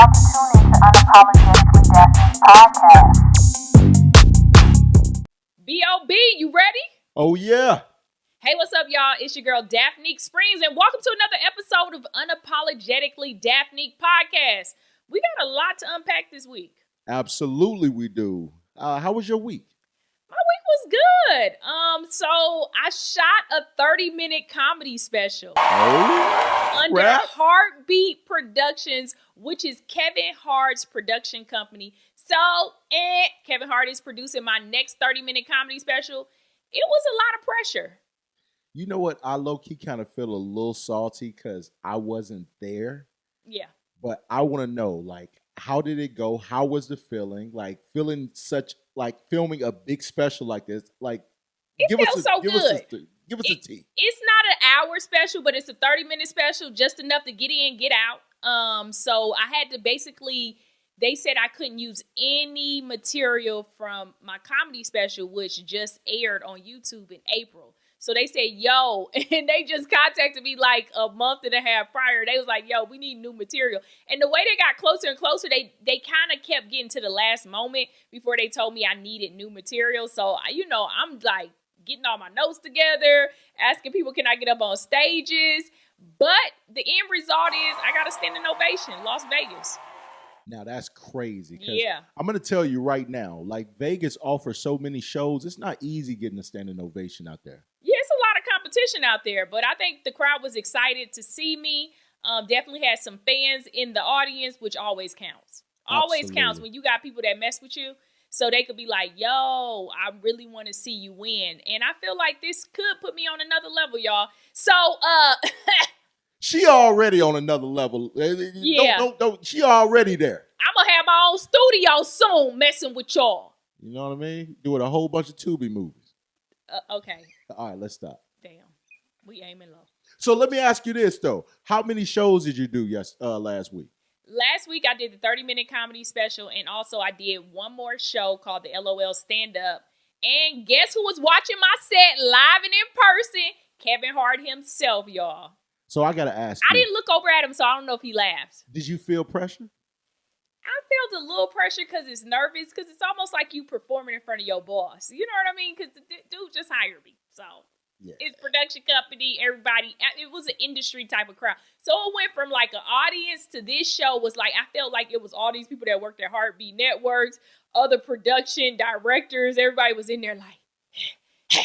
Now be tuning to Unapologetically Daphnique podcast. B.O.B., you ready? Oh, yeah. Hey, what's up, y'all? It's your girl, Daphnique Springs, and welcome to another episode of Unapologetically Daphnique podcast. We got a lot to unpack this week. Absolutely, we do. How was your week? My week was good. So I shot a 30-minute comedy special under crap. Heartbeat Productions, which is Kevin Hart's production company. So, Kevin Hart is producing my next 30-minute comedy special. It was a lot of pressure. You know what? I low-key kind of feel a little salty because I wasn't there. Yeah. But I want to know, like, how did it go? How was the feeling? Like, filming a big special like this. Like, It feels so good. Give us a tea. It's not an hour special, but it's a 30-minute special, just enough to get in, get out. So I had to basically, they said I couldn't use any material from my comedy special, which just aired on YouTube in April. So they said, yo, and they just contacted me like a month and a half prior. They was like, yo, we need new material. And the way they got closer and closer, they kind of kept getting to the last moment before they told me I needed new material. So, I'm like getting all my notes together, asking people, can I get up on stages? But the end result is I got a standing ovation, Las Vegas. Now, that's crazy. Yeah. I'm going to tell you right now, like, Vegas offers so many shows. It's not easy getting a standing ovation out there. Yeah, it's a lot of competition out there, but I think the crowd was excited to see me. Definitely had some fans in the audience, which always counts. Always counts when you got people that mess with you. So they could be like, yo, I really want to see you win. And I feel like this could put me on another level, y'all. So, she already on another level. Yeah. She already there. I'm going to have my own studio soon messing with y'all. You know what I mean? Doing a whole bunch of Tubi movies. Okay. All right, let's stop. Damn. We aiming low. So let me ask you this, though. How many shows did you do last week? Last week, I did the 30-minute comedy special, and also I did one more show called the LOL Stand-Up. And guess who was watching my set live and in person? Kevin Hart himself, y'all. So I got to ask I didn't look over at him, so I don't know if he laughed. Did you feel pressure? I felt a little pressure because it's nervous, because it's almost like you performing in front of your boss. You know what I mean? Because the dude just hired me. So yeah. It's production company, everybody. It was an industry type of crowd. So it went from like an audience to this show was like, I felt like it was all these people that worked at Heartbeat Networks, other production directors. Everybody was in there like, so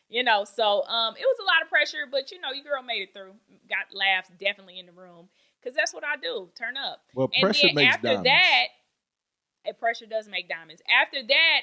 it was a lot of pressure, but your girl made it through. Got laughs definitely in the room. Because that's what I do. Turn up. Well, pressure makes diamonds. Pressure does make diamonds. After that,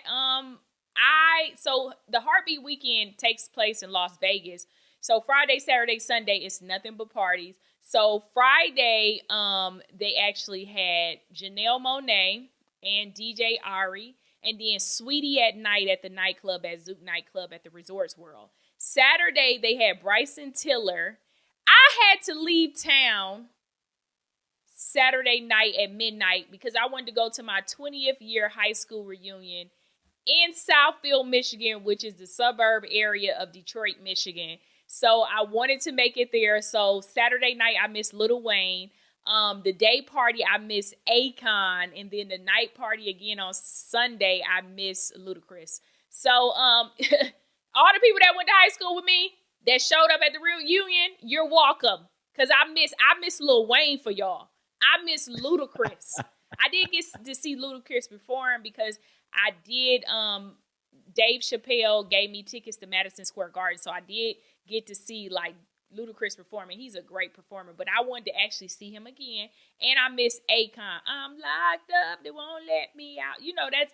so the Heartbeat weekend takes place in Las Vegas. So Friday, Saturday, Sunday, it's nothing but parties. So Friday, they actually had Janelle Monáe and DJ Ari, and then Sweetie at night at the nightclub at Zook Nightclub at the Resorts World. Saturday, they had Bryson Tiller. I had to leave town Saturday night at midnight because I wanted to go to my 20th year high school reunion in Southfield, Michigan, which is the suburb area of Detroit, Michigan. So I wanted to make it there. So Saturday night, I missed Lil Wayne. The day party, I missed Akon. And then the night party again on Sunday, I missed Ludacris. So all the people that went to high school with me that showed up at the reunion, you're welcome. Because I miss Lil Wayne for y'all. I miss Ludacris. I did get to see Ludacris perform because I did, Dave Chappelle gave me tickets to Madison Square Garden. So I did get to see like Ludacris performing. He's a great performer, but I wanted to actually see him again. And I miss Akon. I'm locked up. They won't let me out. I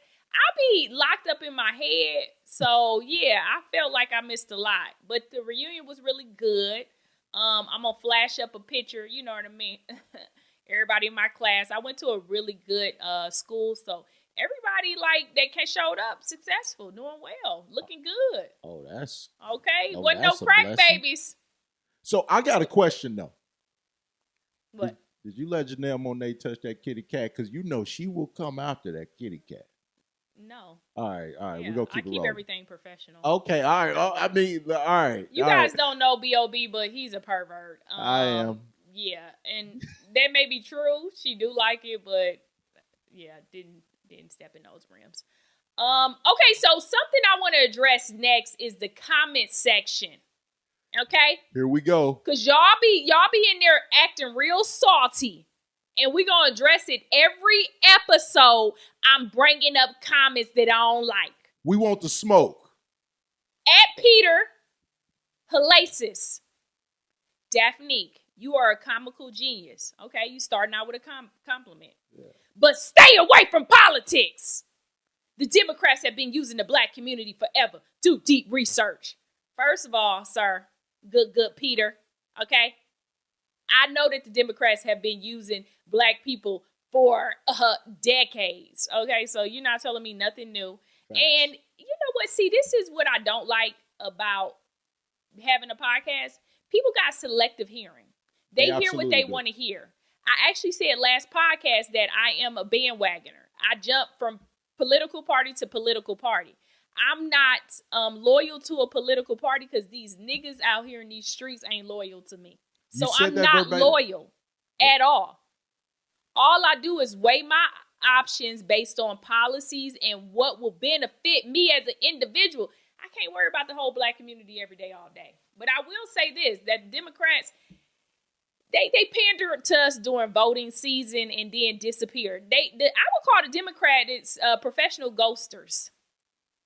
be locked up in my head. So yeah, I felt like I missed a lot, but the reunion was really good. I'm going to flash up a picture. You know what I mean? Everybody in my class. I went to a really good school, so everybody that showed up successful, doing well, looking good. Oh, that's okay. Wasn't no crack babies. So I got a question though. What? Did you let Janelle Monáe touch that kitty cat? Because she will come after that kitty cat. No. All right. Yeah, We're going to keep it rolling. everything professional. Okay, all right. All right. You guys don't know B.O.B., but he's a pervert. I am. Yeah, and that may be true. She do like it, but yeah, didn't step in those rims. Okay, so something I want to address next is the comment section. Okay, Here we go. cause y'all be in there acting real salty, and we gonna address it every episode. I'm bringing up comments that I don't like. We want the smoke. At Peter Halasis, Daphnique, you are a comical genius. Okay, you starting out with a compliment. Yeah. But stay away from politics. The Democrats have been using the black community forever. Do deep research. First of all, sir, good Peter, okay? I know that the Democrats have been using black people for decades, okay? So you're not telling me nothing new. Thanks. And you know what? See, this is what I don't like about having a podcast. People got selective hearing. They hear what they want to hear. I actually said last podcast that I am a bandwagoner. I jump from political party to political party. I'm not loyal to a political party because these niggas out here in these streets ain't loyal to me. So I'm not loyal at all. All I do is weigh my options based on policies and what will benefit me as an individual. I can't worry about the whole black community every day, all day. But I will say this, that Democrats, they pander to us during voting season and then disappear. I would call the Democrats professional ghosters.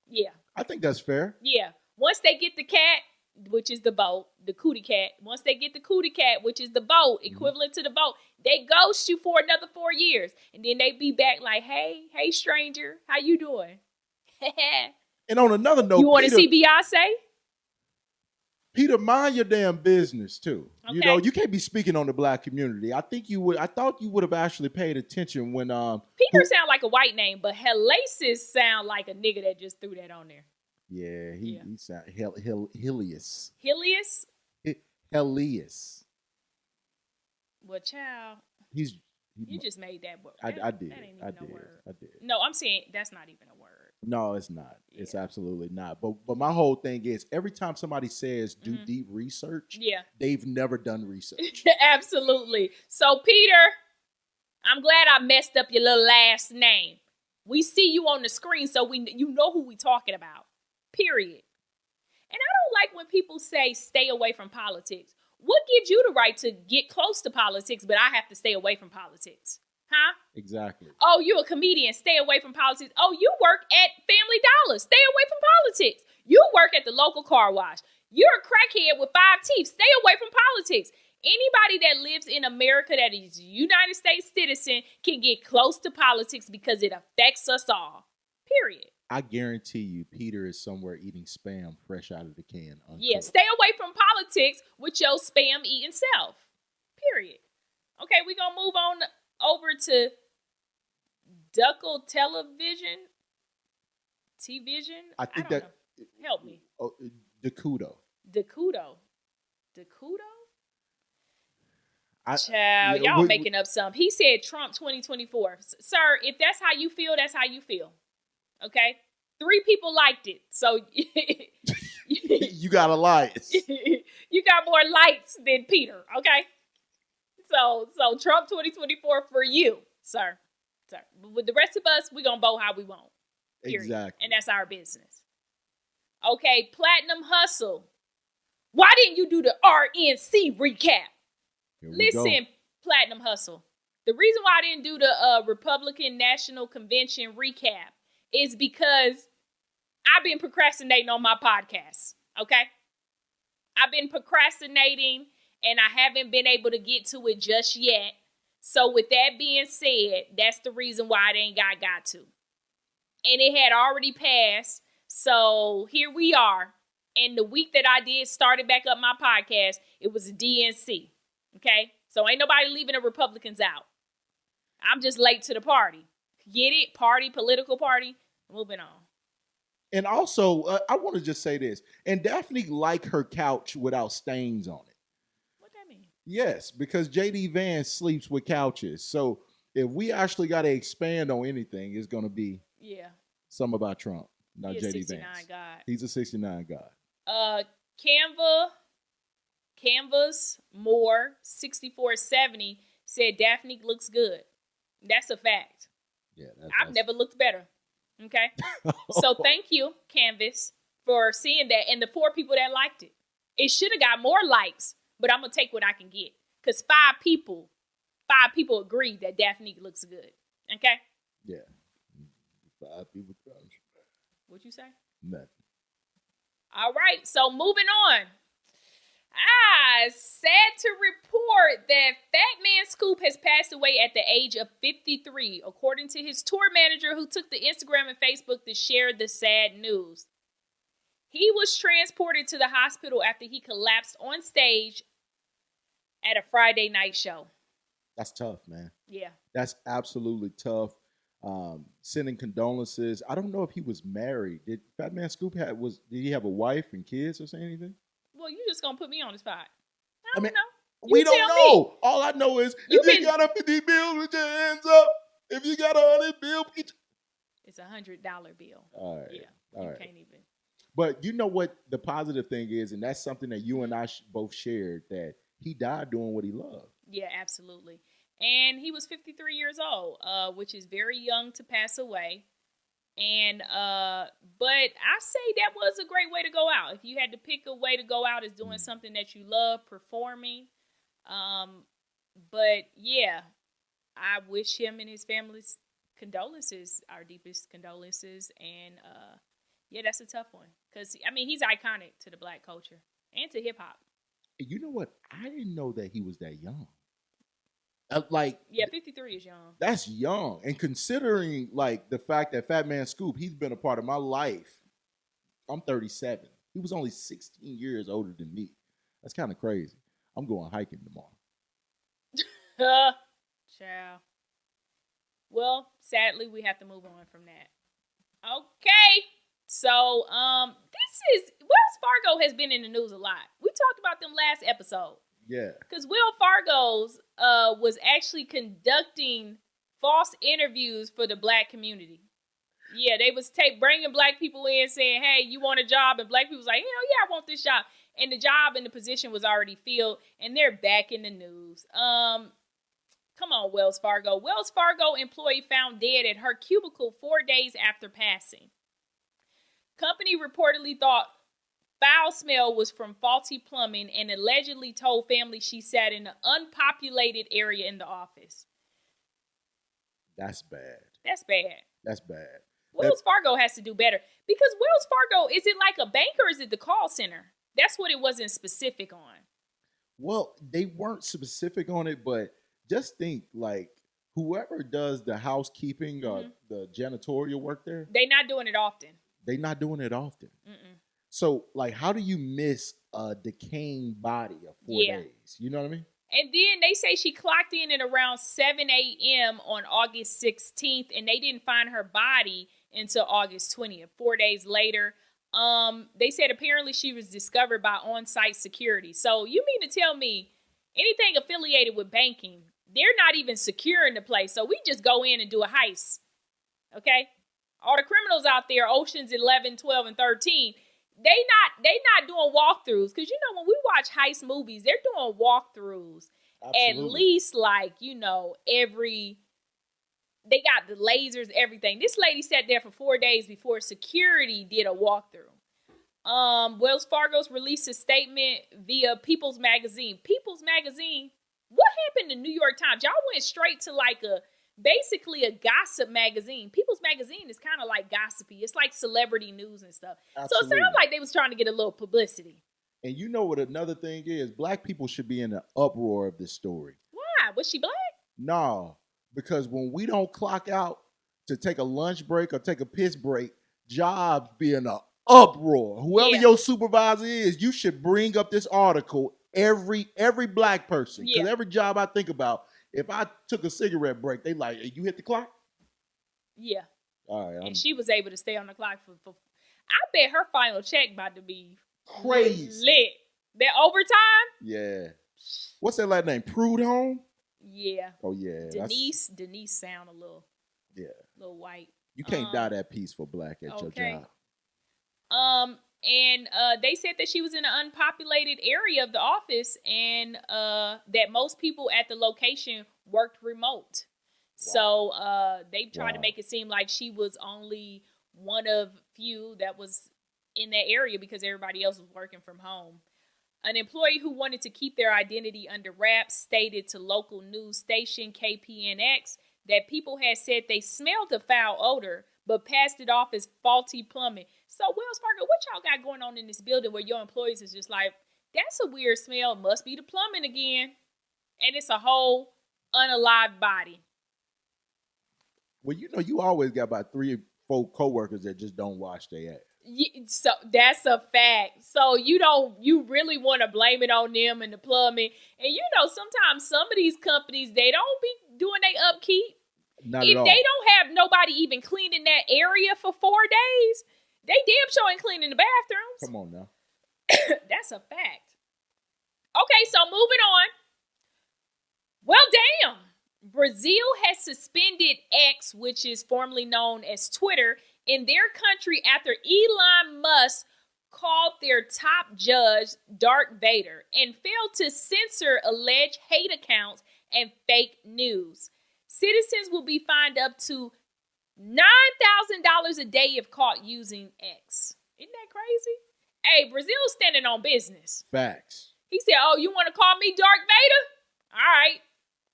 Yeah. I think that's fair. Yeah. Once they get the cat, which is the vote, the cootie cat. Once they get the cootie cat, which is the vote, equivalent to the vote, they ghost you for another 4 years. And then they be back like, hey stranger, how you doing? And on another note, you want to see Beyonce? Peter, mind your damn business too. Okay. You know, you can't be speaking on the black community. I thought you would have actually paid attention when Peter sound like a white name, but Halasis sound like a nigga that just threw that on there. Yeah, he sound Helius. Helius? Helius. Well, child. You just made that word. I did. That ain't even no word. I did. No, I'm saying that's not even a word. No, it's not. Yeah. It's absolutely not. But my whole thing is every time somebody says do deep research, they've never done research. Absolutely. So Peter, I'm glad I messed up your little last name. We see you on the screen, so you know who we talking about. Period. And I don't like when people say stay away from politics. What gives you the right to get close to politics, but I have to stay away from politics? Huh? Exactly. Oh, you're a comedian. Stay away from politics. Oh, you work at Family Dollar. Stay away from politics. You work at the local car wash. You're a crackhead with 5 teeth. Stay away from politics. Anybody that lives in America that is a United States citizen can get close to politics because it affects us all. Period. I guarantee you, Peter is somewhere eating Spam fresh out of the can. Uncooked. Yeah, stay away from politics with your Spam eating self. Period. Okay, we're going to move on over to Duckle Television. T-Vision? I think that... know. Help me. Oh, Dacudo. Child, y'all making up something. He said Trump 2024. Sir, if that's how you feel, that's how you feel. Okay? 3 people liked it. So you got a light. You got more likes than Peter, okay? So Trump 2024 for you, sir. But with the rest of us, we're going to vote how we want. Period. Exactly. And that's our business. Okay, Platinum Hustle. Why didn't you do the RNC recap? Listen, Platinum Hustle. The reason why I didn't do the Republican National Convention recap is because I've been procrastinating on my podcast, okay? I've been procrastinating and I haven't been able to get to it just yet. So with that being said, that's the reason why I didn't got to. And it had already passed. So here we are. And the week that I did started back up my podcast, it was a DNC. Okay? So ain't nobody leaving the Republicans out. I'm just late to the party. Get it? Party, political party. Moving on. And also, I want to just say this. And Daphnique like her couch without stains on it. What that mean? Yes, because JD Vance sleeps with couches. So if we actually got to expand on anything, it's going to be something about Trump, not JD Vance. God. He's a 69 God. Canvas Moore 6470 said Daphnique looks good. That's a fact. Yeah, I've never looked better. Okay. So thank you, Canvas, for seeing that. And the 4 people that liked it. It should have got more likes, but I'm going to take what I can get. Because 5 people agreed that Daphnique looks good. Okay? Yeah. 5 people. What'd you say? Nothing. All right. So moving on. Sad to report that Fat Man Scoop has passed away at the age of 53, according to his tour manager, who took to Instagram and Facebook to share the sad news. He was transported to the hospital after he collapsed on stage at a Friday night show. That's tough, man. Yeah. That's absolutely tough. Sending condolences. I don't know if he was married. Did Fat Man Scoop did he have a wife and kids or say anything? Well, you just gonna put me on the spot. I don't know. We don't know. All I know is if you got a 50 bill, put your hands up. If you got a 100 bill, it's $100 bill. All right. Yeah. All you right. can't even. But you know what the positive thing is, and that's something that you and I both shared, that he died doing what he loved. Yeah, absolutely. And he was 53 years old, which is very young to pass away. And but I say that was a great way to go out. If you had to pick a way to go out, is doing something that you love, performing. But yeah, I wish him and his family's condolences, our deepest condolences. And yeah, that's a tough one. Because, I mean, he's iconic to the Black culture and to hip hop. You know what? I didn't know that he was that young. Yeah, 53 is young. That's young. And considering, like, the fact that Fat Man Scoop, he's been a part of my life. I'm 37. He was only 16 years older than me. That's kind of crazy. I'm going hiking tomorrow. Ciao. Well, sadly, we have to move on from that. Okay. So, Wells Fargo has been in the news a lot. We talked about them last episode. Yeah. Because Wells Fargo's was actually conducting false interviews for the Black community. Yeah, they was bringing Black people in saying, hey, you want a job? And Black people was like, hell yeah, I want this job. And the job and the position was already filled, and they're back in the news. Come on, Wells Fargo. Wells Fargo employee found dead at her cubicle 4 days after passing. Company reportedly thought foul smell was from faulty plumbing and allegedly told family she sat in an unpopulated area in the office. That's bad. That's bad. That's bad. Wells Fargo has to do better. Because Wells Fargo, is it like a bank or is it the call center? That's what it wasn't specific on. Well, they weren't specific on it, but just think, like, whoever does the housekeeping or the janitorial work there, they're not doing it often. They're not doing it often. So, like, how do you miss a decaying body of 4 days? You know what I mean? And then they say she clocked in at around 7 a.m. on August 16th, and they didn't find her body until August 20th, 4 days later. They said apparently she was discovered by on-site security. So you mean to tell me anything affiliated with banking, they're not even securing the place. So we just go in and do a heist. Okay? All the criminals out there, Oceans 11, 12, and 13, they not doing walkthroughs. Because, you know, when we watch heist movies, they're doing walkthroughs. Absolutely. At least, like, you know, they got the lasers, everything. This lady sat there for 4 days before security did a walkthrough. Wells Fargo's released a statement via People's Magazine. People's Magazine? What happened to New York Times? Y'all went straight to like basically a gossip magazine. People's Magazine is kind of like gossipy. It's like celebrity news and stuff. Absolutely. So it sounds like they was trying to get a little publicity. And you know what another thing is? Black people should be in the uproar of this story. Why? Was she black? No, because when we don't clock out to take a lunch break or take a piss break, jobs be in an uproar. Whoever your supervisor is, you should bring up this article, every black person. Because every job I think about, if I took a cigarette break, they like, hey, you hit the clock? Yeah. All right. And she was able to stay on the clock for I bet her final check about to be crazy. Lit. That overtime? Yeah. What's that last name? Prudhomme? Yeah. Oh, yeah. Denise sound a little white. You can't die that peaceful, Black, at your job. And they said that she was in an unpopulated area of the office, and that most people at the location worked remote. Wow. So they tried to make it seem like she was only one of few that was in that area because everybody else was working from home. An employee who wanted to keep their identity under wraps stated to local news station KPNX that people had said they smelled a foul odor, but passed it off as faulty plumbing. So Wells Fargo, what y'all got going on in this building where your employees is just like, that's a weird smell, must be the plumbing again. And it's a whole unalived body. Well, you know, you always got about 3 or 4 coworkers that just don't wash their ass. So that's a fact. So you really want to blame it on them and the plumbing. And you know, sometimes some of these companies, they don't be doing their upkeep. Not if at all. They don't have nobody even cleaning that area for 4 days, they damn sure ain't cleaning the bathrooms. Come on now. That's a fact. Okay, so moving on. Well, damn. Brazil has suspended X, which is formerly known as Twitter, in their country after Elon Musk called their top judge Darth Vader and failed to censor alleged hate accounts and fake news. Citizens will be fined up to $9,000 a day if caught using X. Isn't that crazy? Hey, Brazil's standing on business. Facts. He said, oh, you want to call me Darth Vader? All right.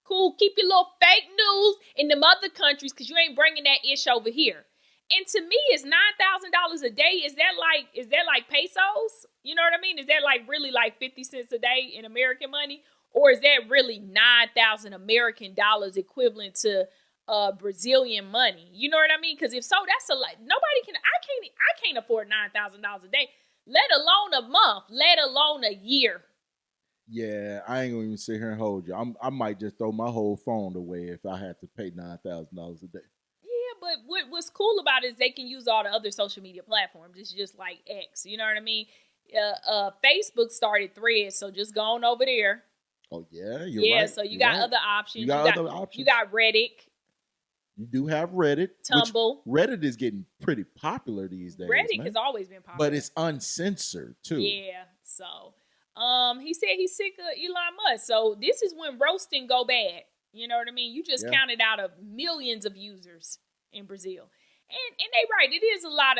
Cool. Keep your little fake news in them other countries because you ain't bringing that ish over here. And to me, it's $9,000 a day. Is that like pesos? You know what I mean? Is that like really like 50 cents a day in American money? Or is that really 9,000 American dollars equivalent to Brazilian money? You know what I mean? Because if so, that's a lot. I can't afford $9,000 a day, let alone a month, let alone a year. Yeah, I ain't gonna even sit here and hold you. I might just throw my whole phone away if I had to pay $9,000 a day. Yeah, but what's cool about it is they can use all the other social media platforms. It's just like X. You know what I mean? Facebook started Threads, so just go on over there. Oh yeah, you're right. So you got other options. You got other options. You got Reddit. You do have Reddit. Tumble. Reddit is getting pretty popular these days. Reddit has always been popular, but it's uncensored too. Yeah. So, he said he's sick of Elon Musk. So this is when roasting go bad. You know what I mean? You just counted out of millions of users in Brazil, and they right. It is a lot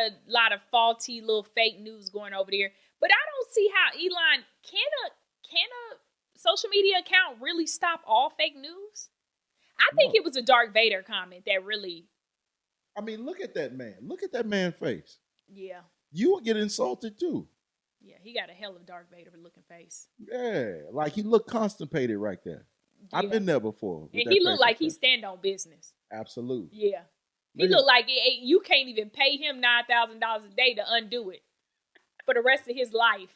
of faulty little fake news going over there. But I don't see how Elon can a social media account really stop all fake news. I think it was a Darth Vader comment that really. I mean, look at that man. Look at that man's face. Yeah. You will get insulted too. Yeah, he got a hell of a Darth Vader looking face. Yeah, like he looked constipated right there. Yeah. I've been there before. And he looked like he stand on business. Absolutely. Yeah. He looked like you can't even pay him $9,000 a day to undo it for the rest of his life.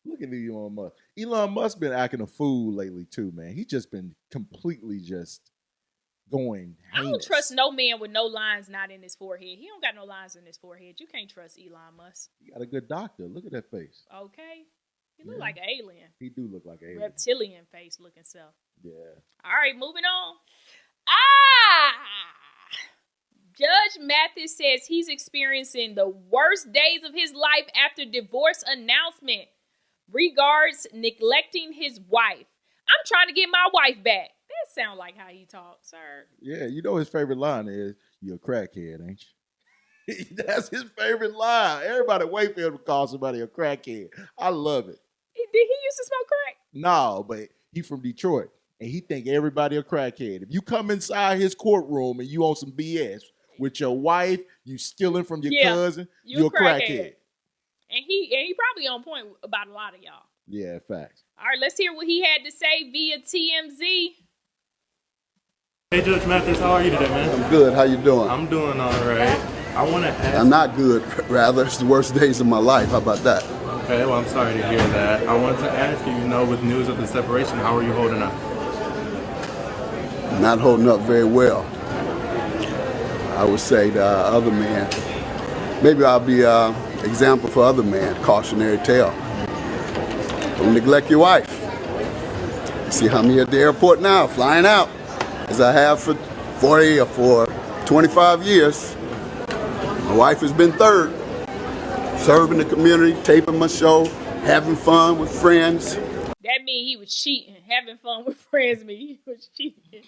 Look at Elon Musk. Elon Musk been acting a fool lately too, man. He's just been completely just going heinous. I don't trust no man with no lines not in his forehead. He don't got no lines in his forehead. You can't trust Elon Musk. He got a good doctor. Look at that face. Okay. He look like an alien. He do look like an alien. Reptilian face looking self. Yeah. All right, moving on. Judge Mathis says he's experiencing the worst days of his life after divorce announcement. Regards, neglecting his wife. I'm trying to get my wife back. That sounds like how he talks, sir. Yeah, you know his favorite line is, "You're a crackhead, ain't you?" That's his favorite line. Everybody wait for him to call somebody a crackhead. I love it. Did he used to smoke crack? No, but he from Detroit, and he think everybody a crackhead. If you come inside his courtroom and you on some BS with your wife, you stealing from your cousin, you're a crackhead. And he probably on point about a lot of y'all. Yeah, facts. All right, let's hear what he had to say via TMZ. Hey, Judge Mathis, how are you today, man? I'm good. How you doing? I'm doing all right. I want to ask... I'm not good, rather. It's the worst days of my life. How about that? Okay, well, I'm sorry to hear that. I wanted to ask you, with news of the separation, how are you holding up? Not holding up very well. I would say to other men, maybe I'll be an example for other men, cautionary tale. Don't neglect your wife. You see how many at the airport now, flying out, as I have for 40 or for 25 years. My wife has been third. serving the community, taping my show, having fun with friends. That mean he was cheating. Having fun with friends mean he was cheating.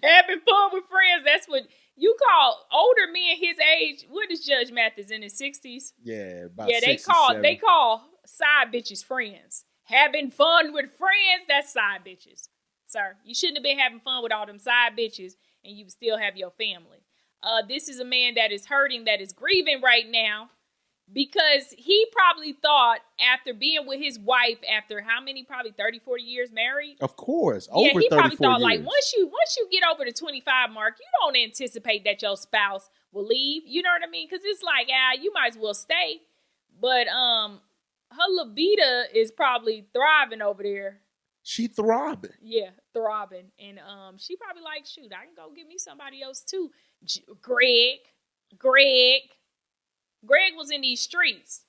Having fun with friends, that's what you call older men his age. What is Judge Mathis in his 60s? Yeah, about yeah. They call side bitches friends. Having fun with friends, that's side bitches, sir. You shouldn't have been having fun with all them side bitches, and you still have your family. This is a man that is hurting, that is grieving right now, because he probably thought after being with his wife after how many, probably 30, 40 years married? Of course. Yeah, over he 34 probably thought years. like once you get over the 25 mark, you don't anticipate that your spouse will leave. You know what I mean? Because it's like, you might as well stay. But her libido is probably thriving over there. She throbbing. Yeah, throbbing. And she probably like, shoot, I can go get me somebody else too. Greg was in these streets.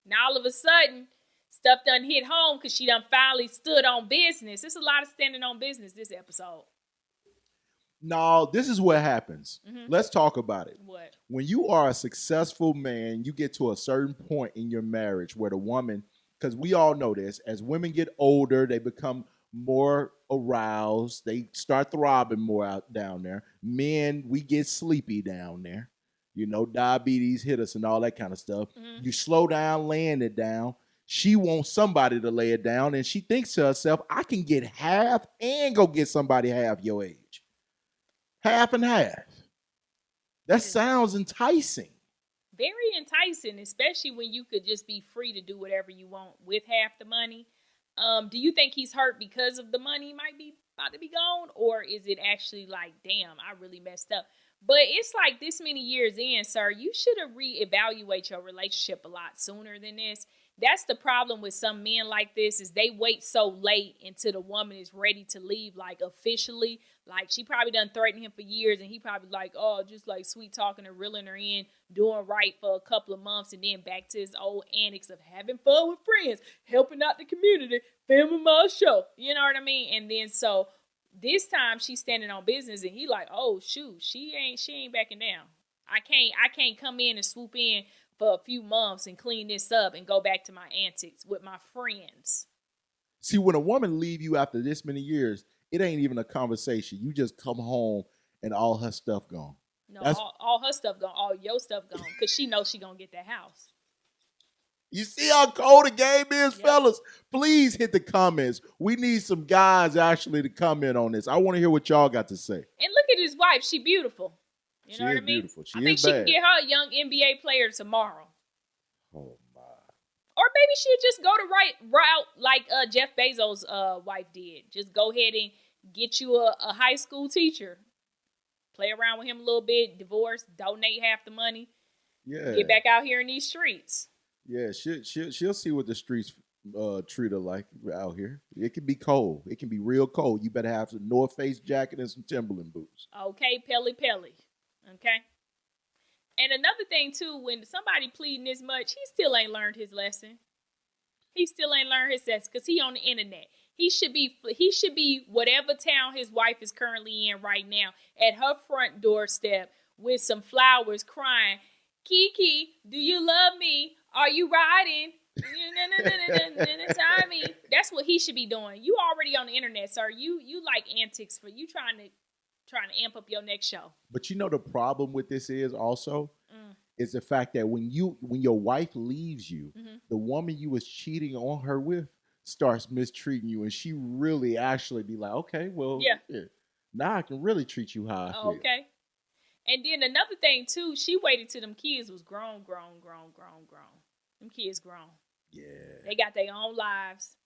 Now all of a sudden, stuff done hit home because she done finally stood on business. There's a lot of standing on business this episode. No, this is what happens. Mm-hmm. Let's talk about it. What? When you are a successful man, you get to a certain point in your marriage where the woman, because we all know this, as women get older, they become more aroused. They start throbbing more out down there. Men, we get sleepy down there. You know, diabetes hit us and all that kind of stuff. Mm-hmm. You slow down, laying it down. She wants somebody to lay it down, and she thinks to herself, I can get half and go get somebody half your age. Half and half. That sounds enticing. Very enticing, especially when you could just be free to do whatever you want with half the money. Do you think he's hurt because of the money might be about to be gone? Or is it actually like, damn, I really messed up? But it's like this many years in, sir, you should have reevaluated your relationship a lot sooner than this. That's the problem with some men like this, is they wait so late until the woman is ready to leave, like officially. Like she probably done threatened him for years, and he probably like, oh, just like sweet talking her, reeling her in, doing right for a couple of months, and then back to his old antics of having fun with friends, helping out the community, filming my show. You know what I mean? And then so this time she's standing on business, and he like, oh shoot, she ain't backing down. I can't come in and swoop in for a few months and clean this up and go back to my antics with my friends. See, when a woman leave you after this many years, it ain't even a conversation. You just come home and all her stuff gone. No, all her stuff gone, all your stuff gone, because she knows she gonna get that house. You see how cold the game is, Yep. fellas? Please hit the comments. We need some guys actually to comment on this. I want to hear what y'all got to say. And look at his wife. She beautiful. You She know what is I mean? beautiful. I think she can get her a young NBA player tomorrow. Oh, my. Or maybe she'll just go the right route like Jeff Bezos' wife did. Just go ahead and get you a high school teacher. Play around with him a little bit, divorce, donate half the money. Yeah. Get back out here in these streets. Yeah, she'll see what the streets treat her like out here. It can be cold. It can be real cold. You better have some North Face jacket and some Timberland boots. Okay, Pelly. Okay? And another thing, too, when somebody pleading this much, he still ain't learned his lesson. He still ain't learned his lesson because he on the internet. He should be whatever town his wife is currently in right now, at her front doorstep with some flowers crying, Kiki, do you love me? Are you riding? Tommy. That's what he should be doing. You already on the internet, sir. You like antics for you trying to amp up your next show. But you know the problem with this is also is the fact that when your wife leaves you, the woman you was cheating on her with starts mistreating you, and she really actually be like, okay, well, yeah, now I can really treat you how I feel. Okay. And then another thing too, she waited till them kids was grown. Them kids grown. Yeah. They got their own lives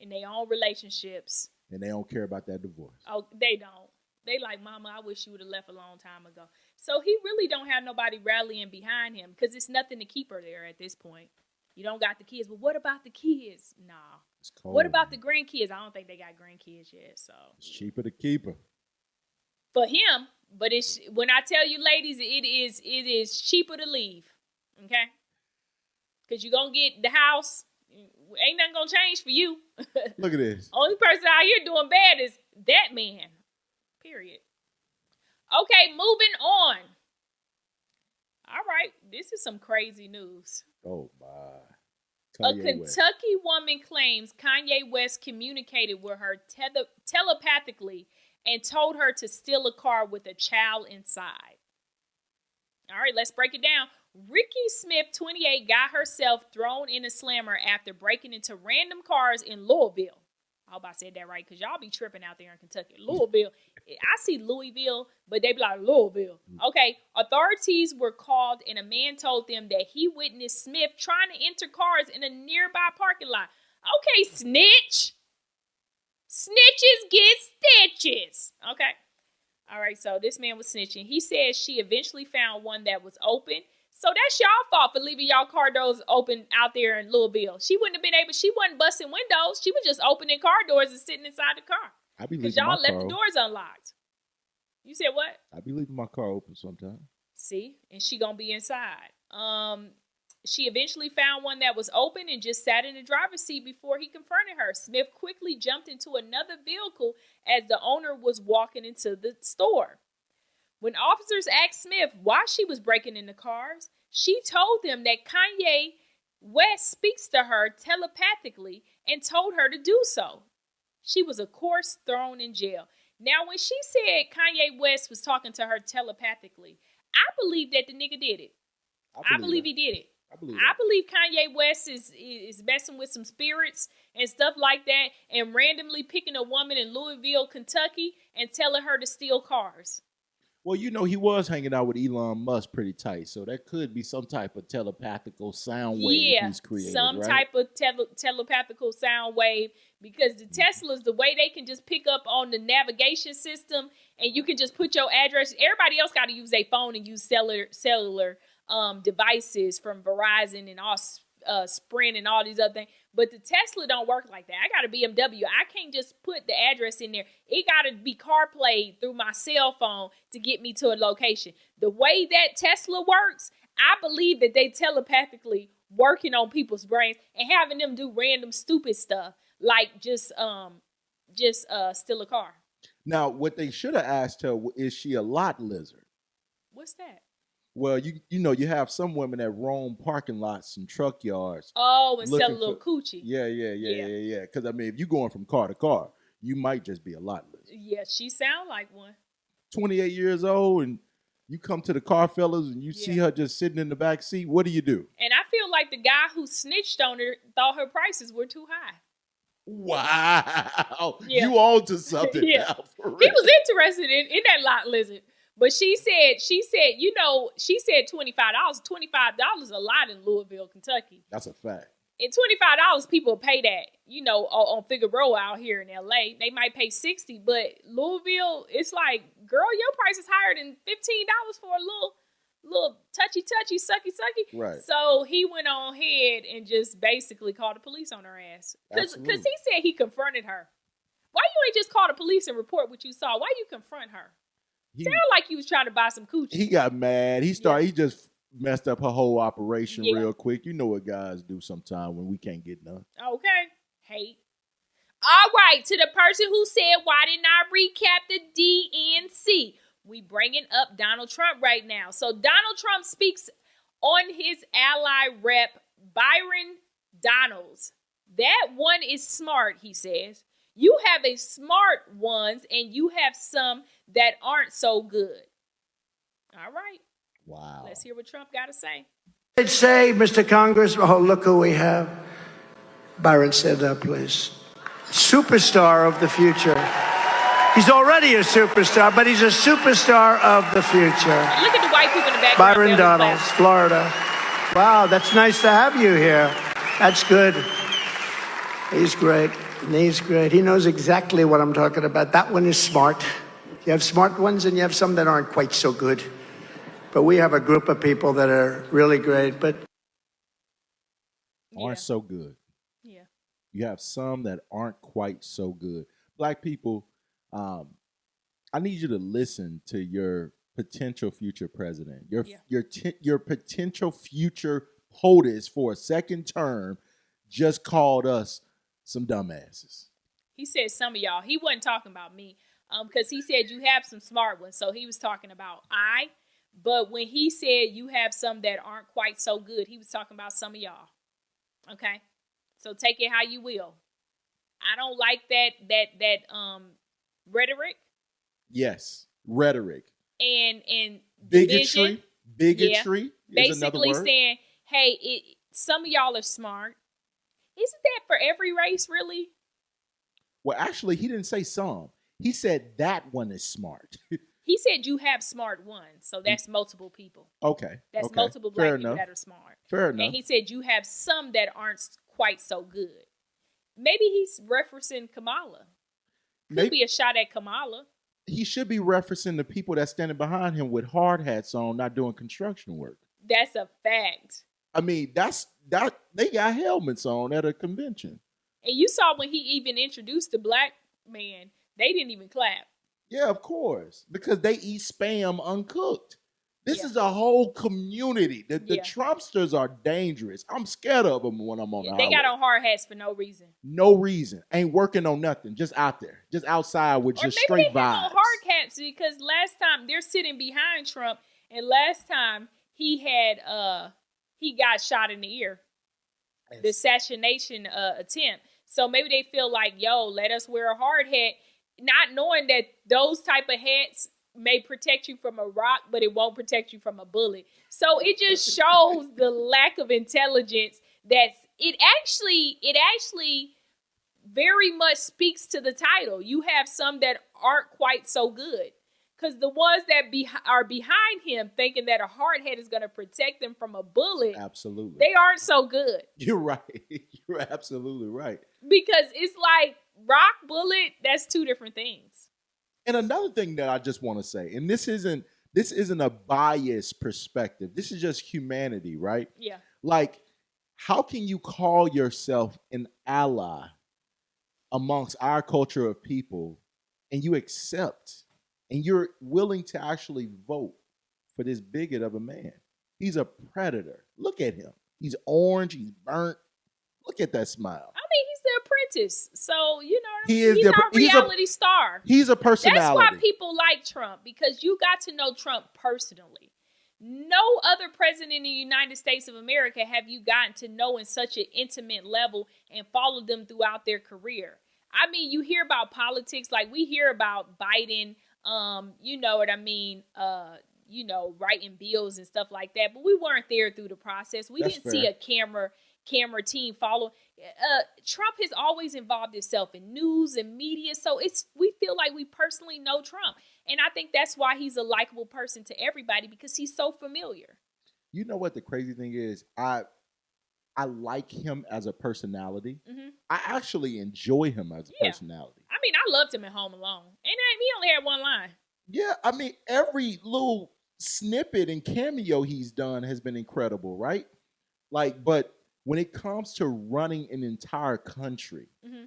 and their own relationships. And they don't care about that divorce. Oh, they don't. They like, Mama, I wish you would have left a long time ago. So he really don't have nobody rallying behind him because it's nothing to keep her there at this point. You don't got the kids. But what about the kids? Nah. It's cold. What about the grandkids? I don't think they got grandkids yet. So it's cheaper to keep her. For him, but it's when I tell you, ladies, it is cheaper to leave. Okay? Because you're going to get the house. Ain't nothing going to change for you. Look at this. Only person out here doing bad is that man. Period. Okay, moving on. All right, this is some crazy news. Oh my. A Kanye Kentucky West. woman claims Kanye West communicated with her telepathically and told her to steal a car with a child inside. All right, let's break it down. Ricky Smith, 28, got herself thrown in a slammer after breaking into random cars in Louisville. I hope I said that right, because y'all be tripping out there in Kentucky. Louisville. I see Louisville, but they be like, Louisville. Okay, authorities were called, and a man told them that he witnessed Smith trying to enter cars in a nearby parking lot. Okay, snitch. Snitches get stitches. Okay. All right, so this man was snitching. He said she eventually found one that was open. So that's y'all fault for leaving y'all car doors open out there in Louisville. She wouldn't have been able, she wasn't busting windows. She was just opening car doors and sitting inside the car. I be Because leaving my y'all left car the open. doors unlocked. You said what? I be leaving my car open sometimes. See? And she gonna be inside. She eventually found one that was open and just sat in the driver's seat before he confronted her. Smith quickly jumped into another vehicle as the owner was walking into the store. When officers asked Smith why she was breaking into cars, she told them that Kanye West speaks to her telepathically and told her to do so. She was, of course, thrown in jail. Now, when she said Kanye West was talking to her telepathically, I believe that the nigga did it. I believe he did it. I believe I believe Kanye West is messing with some spirits and stuff like that and randomly picking a woman in Louisville, Kentucky and telling her to steal cars. Well, you know, he was hanging out with Elon Musk pretty tight, so that could be some type of telepathical sound wave he's created, some right? type of telepathical sound wave, because the Teslas, the way they can just pick up on the navigation system and you can just put your address. Everybody else got to use their phone and use cellular devices from Verizon and all Sprint and all these other things. But the Tesla don't work like that. I got a BMW. I can't just put the address in there. It got to be CarPlay through my cell phone to get me to a location. The way that Tesla works, I believe that they telepathically working on people's brains and having them do random stupid stuff like just steal a car. Now, what they should have asked her, is she a lot lizard? What's that? Well, you know, you have some women that roam parking lots and truck yards. Oh, and sell a looking little coochie. Yeah. Because, I mean, if you're going from car to car, you might just be a lot lizard. Yeah, she sound like one. 28 years old, and you come to the car fellas and you see her just sitting in the back seat. What do you do? And I feel like the guy who snitched on her thought her prices were too high. Wow. Yeah. You on to something Yeah. now. For real. He was interested in that lot lizard. But she said, you know, she said $25. $25 a lot in Louisville, Kentucky. That's a fact. And $25, people pay that, you know, on Figueroa out here in LA. They might pay $60, but Louisville, it's like, girl, your price is higher than $15 for a little touchy, sucky. Right. So he went on ahead and just basically called the police on her ass. Because he said he confronted her. Why you ain't just call the police and report what you saw? Why you confront her? Sound like you was trying to buy some coochie. He got mad. He just messed up her whole operation real quick. You know what guys do sometime when we can't get done. Okay. Hate. All right. To the person who said, why didn't I recap the DNC? We bringing up Donald Trump right now. So Donald Trump speaks on his ally rep, Byron Donalds. That one is smart, he says. You have a smart ones and you have some that aren't so good. All right. Wow. Let's hear what Trump got to say. I'd say, Mr. Congress, oh, look who we have. Byron, stand up, please. Superstar of the future. He's already a superstar, but he's a superstar of the future. Look at the white people in the background. Byron Donalds, Florida. Wow, that's nice to have you here. That's good. He's great. He's great. He knows exactly what I'm talking about. That one is smart. You have smart ones and you have some that aren't quite so good. But we have a group of people that are really great, but aren't so good. Yeah. You have some that aren't quite so good. Black people, I need you to listen to your potential future president. Your potential future POTUS for a second term just called us some dumbasses. He said some of y'all. He wasn't talking about me. Because he said you have some smart ones. So he was talking about But when he said you have some that aren't quite so good, he was talking about some of y'all. Okay? So take it how you will. I don't like that rhetoric. Yes, rhetoric. And Bigotry. Bigotry. Yeah. Is another Basically word. saying, hey, some of y'all are smart. Isn't that for every race, really? Well, actually, he didn't say some. He said that one is smart. He said you have smart ones, so that's multiple people. Okay. That's okay. multiple black people that are smart. Fair enough. And he said you have some that aren't quite so good. Maybe he's referencing Kamala. Could be a shot at Kamala. He should be referencing the people that's standing behind him with hard hats on, not doing construction work. That's a fact. I mean, they got helmets on at a convention. And you saw when he even introduced the black man, they didn't even clap. Yeah, of course, because they eat spam uncooked. This is a whole community. The Trumpsters are dangerous. I'm scared of them when I'm on the highway. They got on hard hats for no reason. No reason. Ain't working on nothing. Just out there. Just outside with just straight vibes. Or maybe they have on hard caps because last time they're sitting behind Trump, and last time he got shot in the ear. Yes. The assassination attempt. So maybe they feel like, yo, let us wear a hard hat, not knowing that those type of hats may protect you from a rock, but it won't protect you from a bullet. So it just shows the lack of intelligence that it actually very much speaks to the title. You have some that aren't quite so good. Because the ones that are behind him thinking that a hard hat is going to protect them from a bullet, absolutely, they aren't so good. You're right. You're absolutely right. Because it's like rock, bullet, that's two different things. And another thing that I just want to say, and this isn't a biased perspective. This is just humanity, right? Yeah. Like, how can you call yourself an ally amongst our culture of people and you accept and you're willing to actually vote for this bigot of a man? He's a predator. Look at him. He's orange. He's burnt. Look at that smile. I mean, he's the apprentice. So, you know what I mean? He's our reality star. He's a personality. That's why people like Trump, because you got to know Trump personally. No other president in the United States of America have you gotten to know in such an intimate level and followed them throughout their career. I mean, you hear about politics, like we hear about Biden, you know what I mean, writing bills and stuff like that. But we weren't there through the process. We didn't see a camera team follow. Trump has always involved himself in news and media. So we feel like we personally know Trump. And I think that's why he's a likable person to everybody, because he's so familiar. You know what the crazy thing is? I like him as a personality. Mm-hmm. I actually enjoy him as a personality. I mean, I loved him at Home Alone. And he only had one line. Yeah, I mean, every little snippet and cameo he's done has been incredible, right? Like, but when it comes to running an entire country, mm-hmm.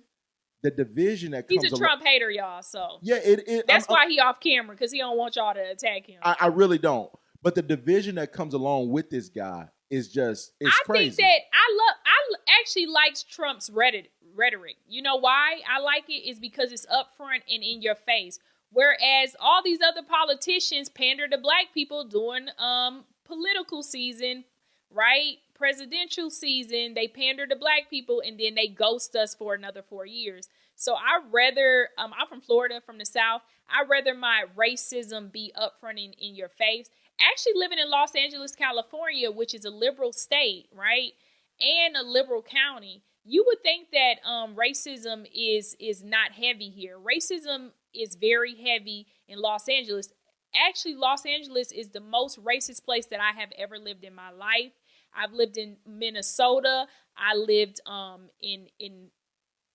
the division that comes... He's a Trump hater, y'all, so... Yeah, that's why he off camera, because he don't want y'all to attack him. I really don't. But the division that comes along with this guy is just... It's crazy. I think that I actually likes Trump's rhetoric. You know why I like it? Is because it's upfront and in your face. Whereas all these other politicians pander to black people during political season, right? Presidential season, they pander to black people and then they ghost us for another 4 years. So I'm from Florida, from the South. I'd rather my racism be upfront in your face. Actually living in Los Angeles, California, which is a liberal state, right? And a liberal county, you would think that racism is not heavy here. Racism is very heavy in Los Angeles. Actually, Los Angeles is the most racist place that I have ever lived in my life. I've lived in Minnesota. I lived in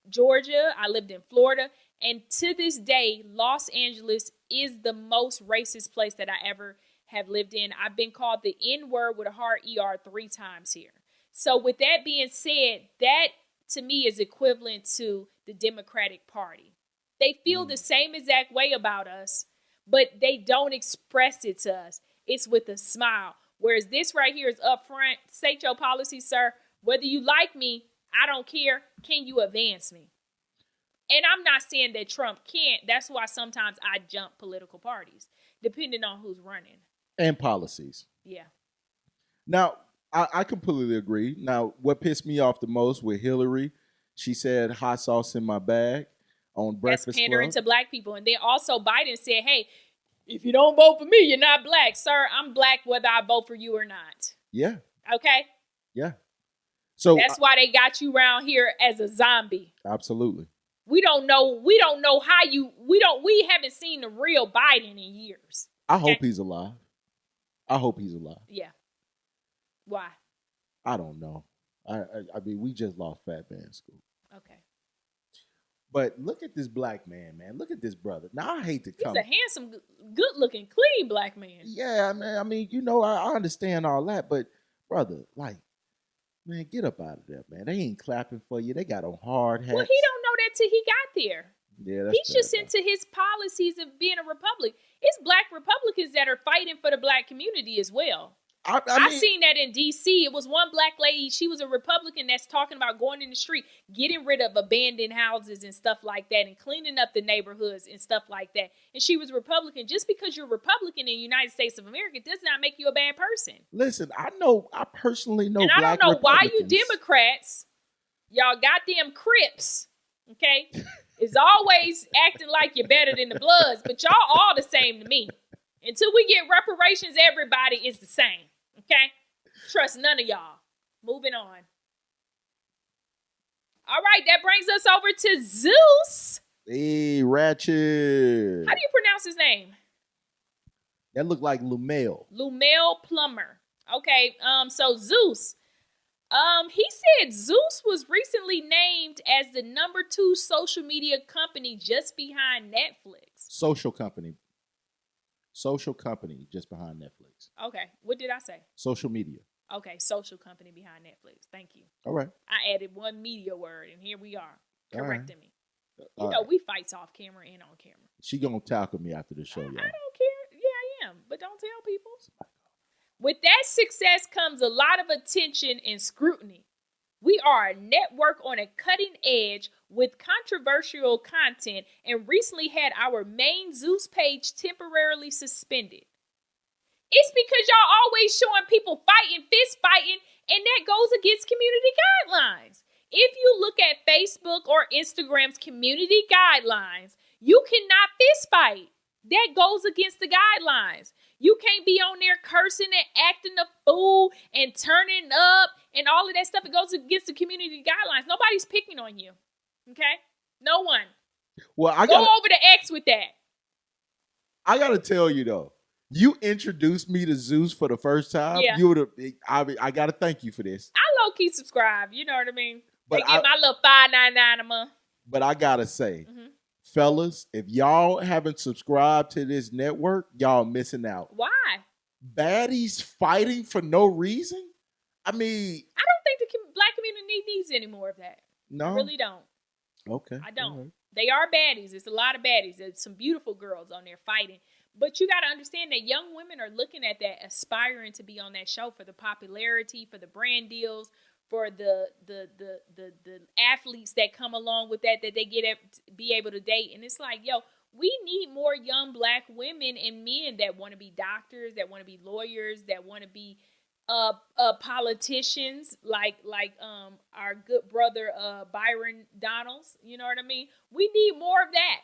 Georgia. I lived in Florida. And to this day, Los Angeles is the most racist place that I ever have lived in. I've been called the N-word with a hard ER 3 times here. So with that being said, that to me is equivalent to the Democratic Party. They feel the same exact way about us, but they don't express it to us. It's with a smile. Whereas this right here is upfront. State your policy, sir. Whether you like me, I don't care. Can you advance me? And I'm not saying that Trump can't. That's why sometimes I jump political parties, depending on who's running. and policies. Yeah. Now, I completely agree. Now, what pissed me off the most with Hillary, she said hot sauce in my bag on That's Breakfast pandering Club. to black people. And then also Biden said, hey, if you don't vote for me, you're not black. Sir, I'm black whether I vote for you or not. Yeah, Okay? yeah. So That's why they got you around here as a zombie. absolutely. We don't know how we haven't seen the real Biden in years. I hope he's alive. I hope he's alive. Yeah. Why? I don't know. I mean, we just lost Fat Man Scoop. Okay. But look at this black man. Look at this brother. Now I hate to He's come. a handsome, good-looking, clean black man. Yeah, I mean, you know, I understand all that, but brother, like, man, get up out of there, man. They ain't clapping for you. They got on hard hats. Well, he don't know that till he got there. Yeah, that's He's just into his policies of being a Republican. It's black Republicans that are fighting for the black community as well. I I mean, seen that in D.C. It was one black lady. She was a Republican that's talking about going in the street, getting rid of abandoned houses and stuff like that, and cleaning up the neighborhoods and stuff like that. And she was Republican. Just because you're Republican in the United States of America does not make you a bad person. listen, I personally know And I black don't know why you Republicans. Democrats, y'all goddamn Crips, okay, is always acting like you're better than the Bloods, but y'all all the same to me. Until we get reparations, everybody is the same. Okay? Trust none of y'all. Moving on. All right, that brings us over to Zeus. Hey, Ratchet. How do you pronounce his name? That looked like Lumel. Lumel Plummer. Okay, so Zeus. He said Zeus was recently named as the number 2 social media company just behind Netflix. Social company just behind Netflix. Okay, what did I say? Social media. Okay, social company behind Netflix. Thank you. All right. I added one media word, and here we are correcting me. All You know, right. we fights off camera and on camera. She gonna tackle me after the show, I y'all. don't care. Yeah, I am, but don't tell people. With that success comes a lot of attention and scrutiny. We are a network on a cutting edge with controversial content and recently had our main Zeus page temporarily suspended. It's because y'all always showing people fighting, fist fighting, and that goes against community guidelines. If you look at Facebook or Instagram's community guidelines, you cannot fist fight. That goes against the guidelines. You can't be on there cursing and acting a fool and turning up and all of that stuff. It goes against the community guidelines. Nobody's picking on you. Okay? No one. Well, I Go over to X with that. gotta tell you though. You introduced me to Zeus for the first time. Yeah. You would I gotta thank you for this. I low-key subscribe. You know what I mean? But they get my little $5.99 a month. But I gotta say, Mhm. fellas, if y'all haven't subscribed to this network, y'all missing out. Why? Baddies fighting for no reason? I mean, I don't think the black community needs any more of that. no. I really don't. Okay. I don't. all right. They are baddies. It's a lot of baddies. There's some beautiful girls on there fighting. But you got to understand that young women are looking at that, aspiring to be on that show for the popularity, for the brand deals, for the athletes that come along with that they be able to date. And it's like, yo, we need more young black women and men that want to be doctors, that want to be lawyers, that want to be politicians, like our good brother Byron Donalds. You know what I mean? We need more of that.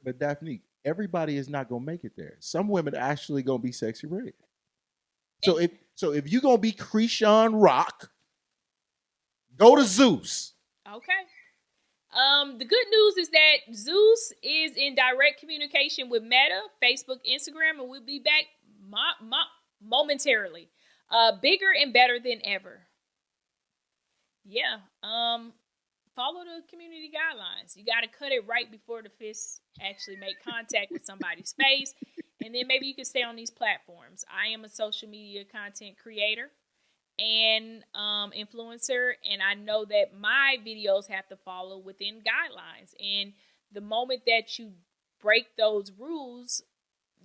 But Daphnique, everybody is not gonna make it there. Some women are actually gonna be sexy red. So if you're gonna be Krishan Rock, go to Zeus. Okay. The good news is that Zeus is in direct communication with Meta, Facebook, Instagram, and we'll be back momentarily. Bigger and better than ever. Yeah. Follow the community guidelines. You got to cut it right before the fists actually make contact with somebody's face. And then maybe you can stay on these platforms. I am a social media content creator and influencer, and I know that my videos have to follow within guidelines. And the moment that you break those rules,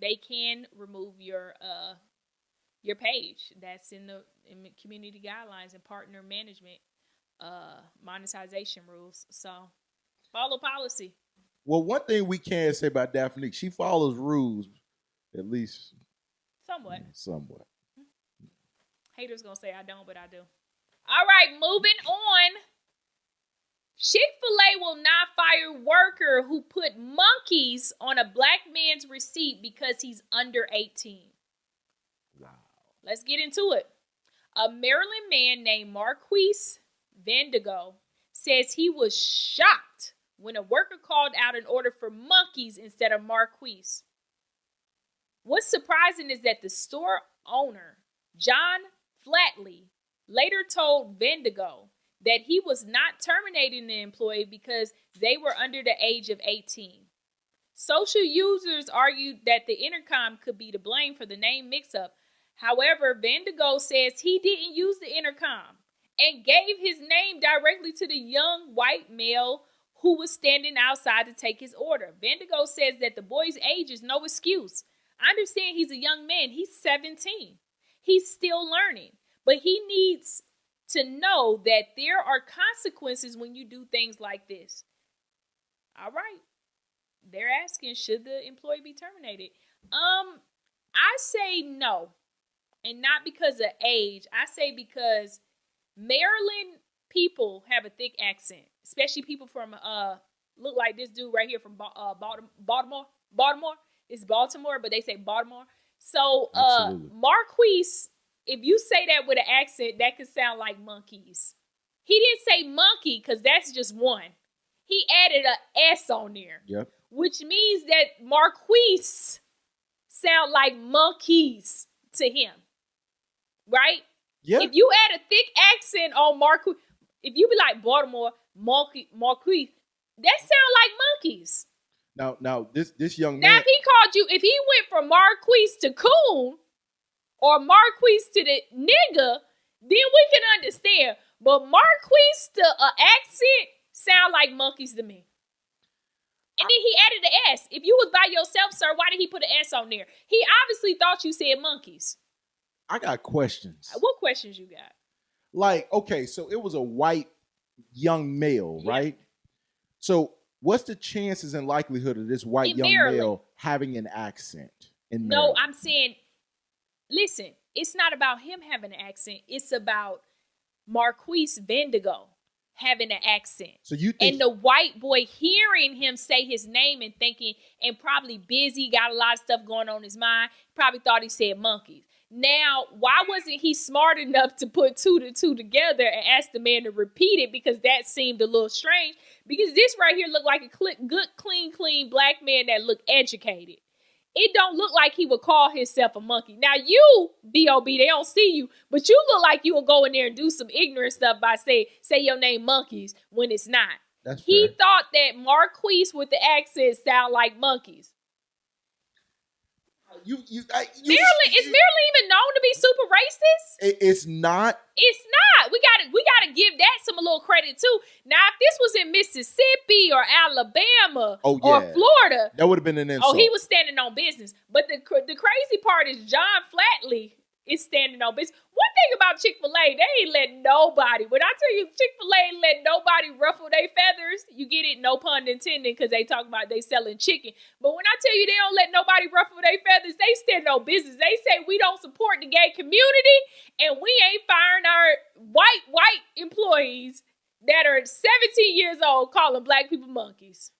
they can remove your page. That's in the community guidelines and partner management monetization rules. So follow policy. Well, one thing we can say about Daphnique, she follows rules, at least Somewhat. Haters gonna say I don't, but I do. All right, moving on. Chick-fil-A will not fire worker who put monkeys on a black man's receipt because he's under 18. Wow. Let's get into it. A Maryland man named Marquise Vendigo says he was shocked when a worker called out an order for monkeys instead of Marquise. What's surprising is that the store owner, John Flatley, later told Vendigo that he was not terminating the employee because they were under the age of 18. Social users argued that the intercom could be to blame for the name mix-up. However, Vendigo says he didn't use the intercom and gave his name directly to the young white male who was standing outside to take his order. Vendigo says that the boy's age is no excuse. I understand he's a young man. He's 17. He's still learning. But he needs to know that there are consequences when you do things like this. All right. They're asking, should the employee be terminated? I say no. And not because of age. I say because Maryland people have a thick accent. Especially people from, look like this dude right here from Baltimore. It's Baltimore, but they say Baltimore. So, Marquise, if you say that with an accent, that could sound like monkeys. He didn't say monkey because that's just one. He added an S on there. Yep. Which means that Marquise sound like monkeys to him. Right? Yeah. If you add a thick accent on Marquise, if you be like Baltimore, Marquise, that sound like monkeys. Now, this young man. Now, if he called you, if he went from Marquise to coon or Marquise to the nigga, then we can understand. But Marquise to an accent sound like monkeys to me. And then he added the S. If you was by yourself, sir, why did he put an S on there? He obviously thought you said monkeys. I got questions. What questions you got? Like, okay, so it was a white young male, right? So what's the chances and likelihood of this white young male having an accent in Maryland? No, I'm saying, listen, it's not about him having an accent. It's about Marquise Vendigo having an accent. So you think, and the white boy hearing him say his name and thinking, and probably busy, got a lot of stuff going on in his mind, probably thought he said monkeys. Now, why wasn't he smart enough to put two to two together and ask the man to repeat it? Because that seemed a little strange. Because this right here looked like a good, clean black man that looked educated. It don't look like he would call himself a monkey. Now, you, B.O.B., they don't see you, but you look like you will go in there and do some ignorant stuff by say your name monkeys when it's not. That's he fair. thought that Marquise with the accent sound like monkeys. Maryland, is Maryland even known to be super racist? It's not. It's not. We gotta give that some a little credit too. Now, if this was in Mississippi or Alabama or Florida, that would have been an insult. Oh, he was standing on business. But the crazy part is John Flatley is standing on business. One thing about Chick-fil-A, they ain't let nobody. When I tell you Chick-fil-A ain't let nobody ruffle their feathers, you get it, no pun intended, because they talk about they selling chicken. But when I tell you they don't let nobody ruffle their feathers, they stand on business. They say we don't support the gay community, and we ain't firing our white employees that are 17 years old calling black people monkeys.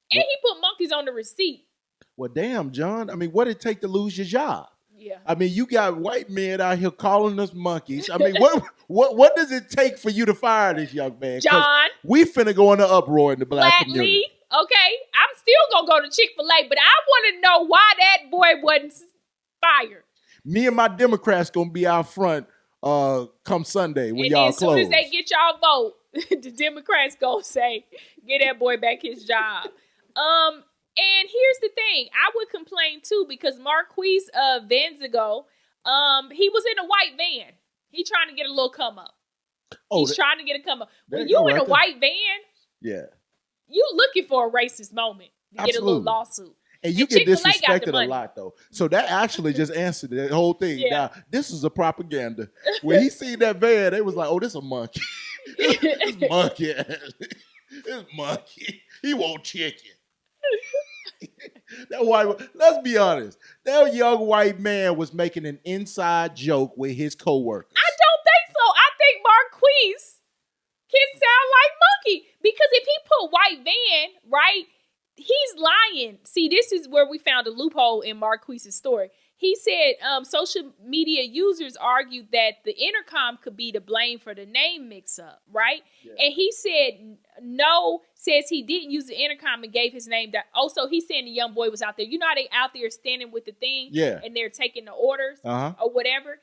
And he put monkeys on the receipt. Well, damn, John. I mean, what did it take to lose your job? Yeah. I mean, you got white men out here calling us monkeys. I mean, what does it take for you to fire this young man? John, we finna go into uproar in the black community. Okay, I'm still gonna go to Chick-fil-A, but I want to know why that boy wasn't fired. Me and my Democrats gonna be out front come Sunday when y'all close. As soon as they get y'all vote, the Democrats gonna say, "Get that boy back his job." And here's the thing. I would complain, too, because Marquise Vendigo, he was in a white van. He trying to get a little come up. He's trying to get a come up. When you in a white van, you looking for a racist moment to get a little lawsuit. And you get disrespected a lot, though. So that actually just answered the whole thing. Yeah. Now, this is a propaganda. When he seen that van, they was like, oh, this a monkey. This monkey. This monkey. He want chicken. That white, let's be honest. That young white man was making an inside joke with his coworkers. I don't think so. I think Marquise can sound like Monkey because if he put white van, right, he's lying. See, this is where we found a loophole in Marquise's story. He said social media users argued that the intercom could be to blame for the name mix-up, right? Yeah. And he said no, says he didn't use the intercom and gave his name. So he's saying the young boy was out there. You know how they out there standing with the thing? Yeah. And they're taking the orders or whatever?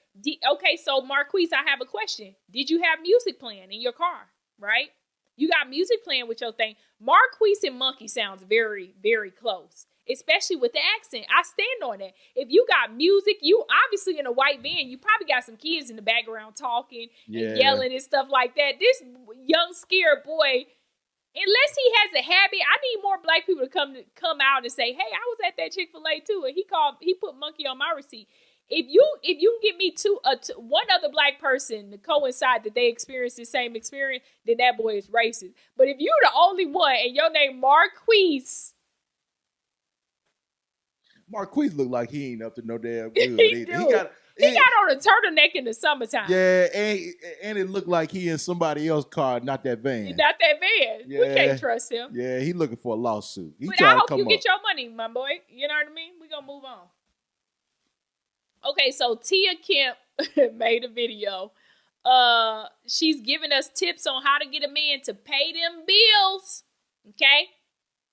Okay, so Marquise, I have a question. Did you have music playing in your car, right? You got music playing with your thing. Marquise and Monkey sounds very, very close. Especially with the accent. I stand on that. If you got music, you obviously in a white van, you probably got some kids in the background talking and yelling and stuff like that. This young scared boy, unless he has a habit, I need more black people to come out and say, hey, I was at that Chick-fil-A too. And he put Monkey on my receipt. If you can get me one other black person to coincide that they experienced the same experience, then that boy is racist. But if you're the only one and your name Marquise, Marquise look like he ain't up to no damn good. He got on a turtleneck in the summertime. Yeah, and it looked like he in somebody else's car, not that van. Not that van. Yeah. We can't trust him. Yeah, he looking for a lawsuit. But I hope you get your money, my boy. You know what I mean? We're going to move on. Okay, so Tia Kemp made a video. She's giving us tips on how to get a man to pay them bills. Okay?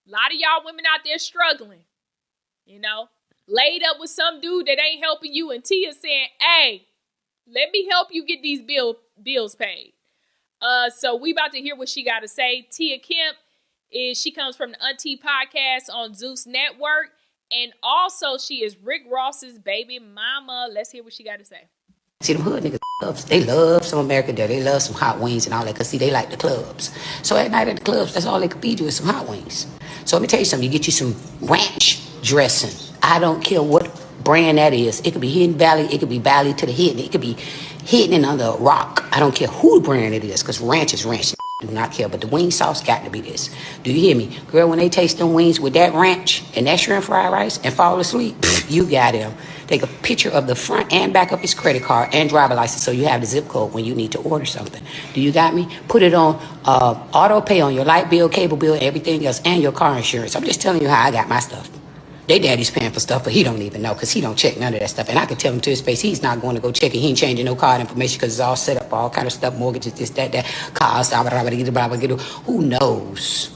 A lot of y'all women out there struggling. You know, laid up with some dude that ain't helping you, and Tia saying, hey, let me help you get these bills paid. So we about to hear what she got to say. Tia Kemp she comes from the Auntie podcast on Zeus Network, and also she is Rick Ross's baby mama. Let's hear what she got to say. See, them hood niggas, they love some American Dairy. They love some hot wings and all that, because, see, they like the clubs. So at night at the clubs, that's all they could feed you is some hot wings. So let me tell you something. You get you some ranch dressing. I don't care what brand that is. It could be Hidden Valley. It could be Valley to the Hidden. It could be hidden under a rock. I don't care who brand it is, because ranch is ranch. I do not care. But the wing sauce got to be this. Do you hear me? Girl, when they taste them wings with that ranch and that shrimp fried rice and fall asleep, you got them. Take a picture of the front and back of his credit card and driver license so you have the zip code when you need to order something. Do you got me? Put it on auto pay on your light bill, cable bill, everything else, and your car insurance. I'm just telling you how I got my stuff. They daddy's paying for stuff, but he don't even know, because he don't check none of that stuff. And I can tell him to his face, he's not going to go check it. He ain't changing no card information because it's all set up for all kind of stuff, mortgages, this, that, cars, who knows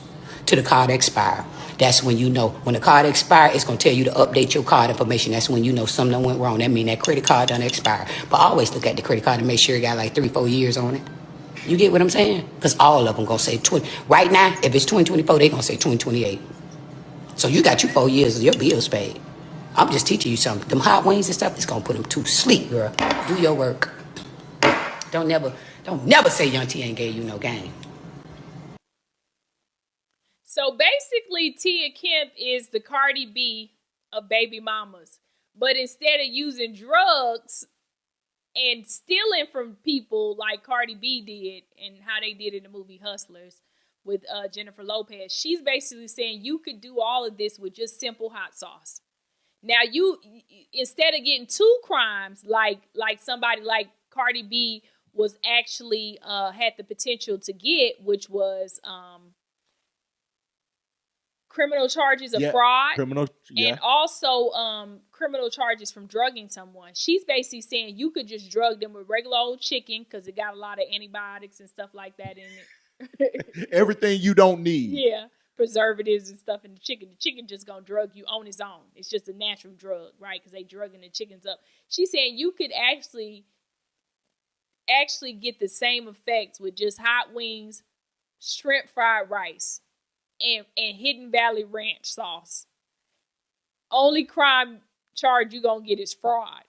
to the card expire. That's when you know. When the card expires, it's going to tell you to update your card information. That's when you know something went wrong. That means that credit card done expire. But always look at the credit card and make sure it got like 3-4 years on it. You get what I'm saying? Because all of them going to say 20. Right now, if it's 2024, they going to say 2028. So you got 4 years of your bills paid. I'm just teaching you something. Them hot wings and stuff, it's going to put them to sleep, girl. Do your work. Don't never say Young T ain't gave you no game. So basically, Tia Kemp is the Cardi B of baby mamas. But instead of using drugs and stealing from people like Cardi B did and how they did in the movie Hustlers with Jennifer Lopez, she's basically saying you could do all of this with just simple hot sauce. Now, you instead of getting 2 crimes like somebody like Cardi B was actually had the potential to get, which was criminal charges of fraud, and also criminal charges from drugging someone. She's basically saying you could just drug them with regular old chicken because it got a lot of antibiotics and stuff like that in it. Everything you don't need. Yeah, preservatives and stuff in the chicken. The chicken just gonna drug you on its own. It's just a natural drug, right? Because they drugging the chickens up. She's saying you could actually get the same effects with just hot wings, shrimp fried rice, and Hidden Valley ranch sauce. Only crime charge you gonna get is fraud.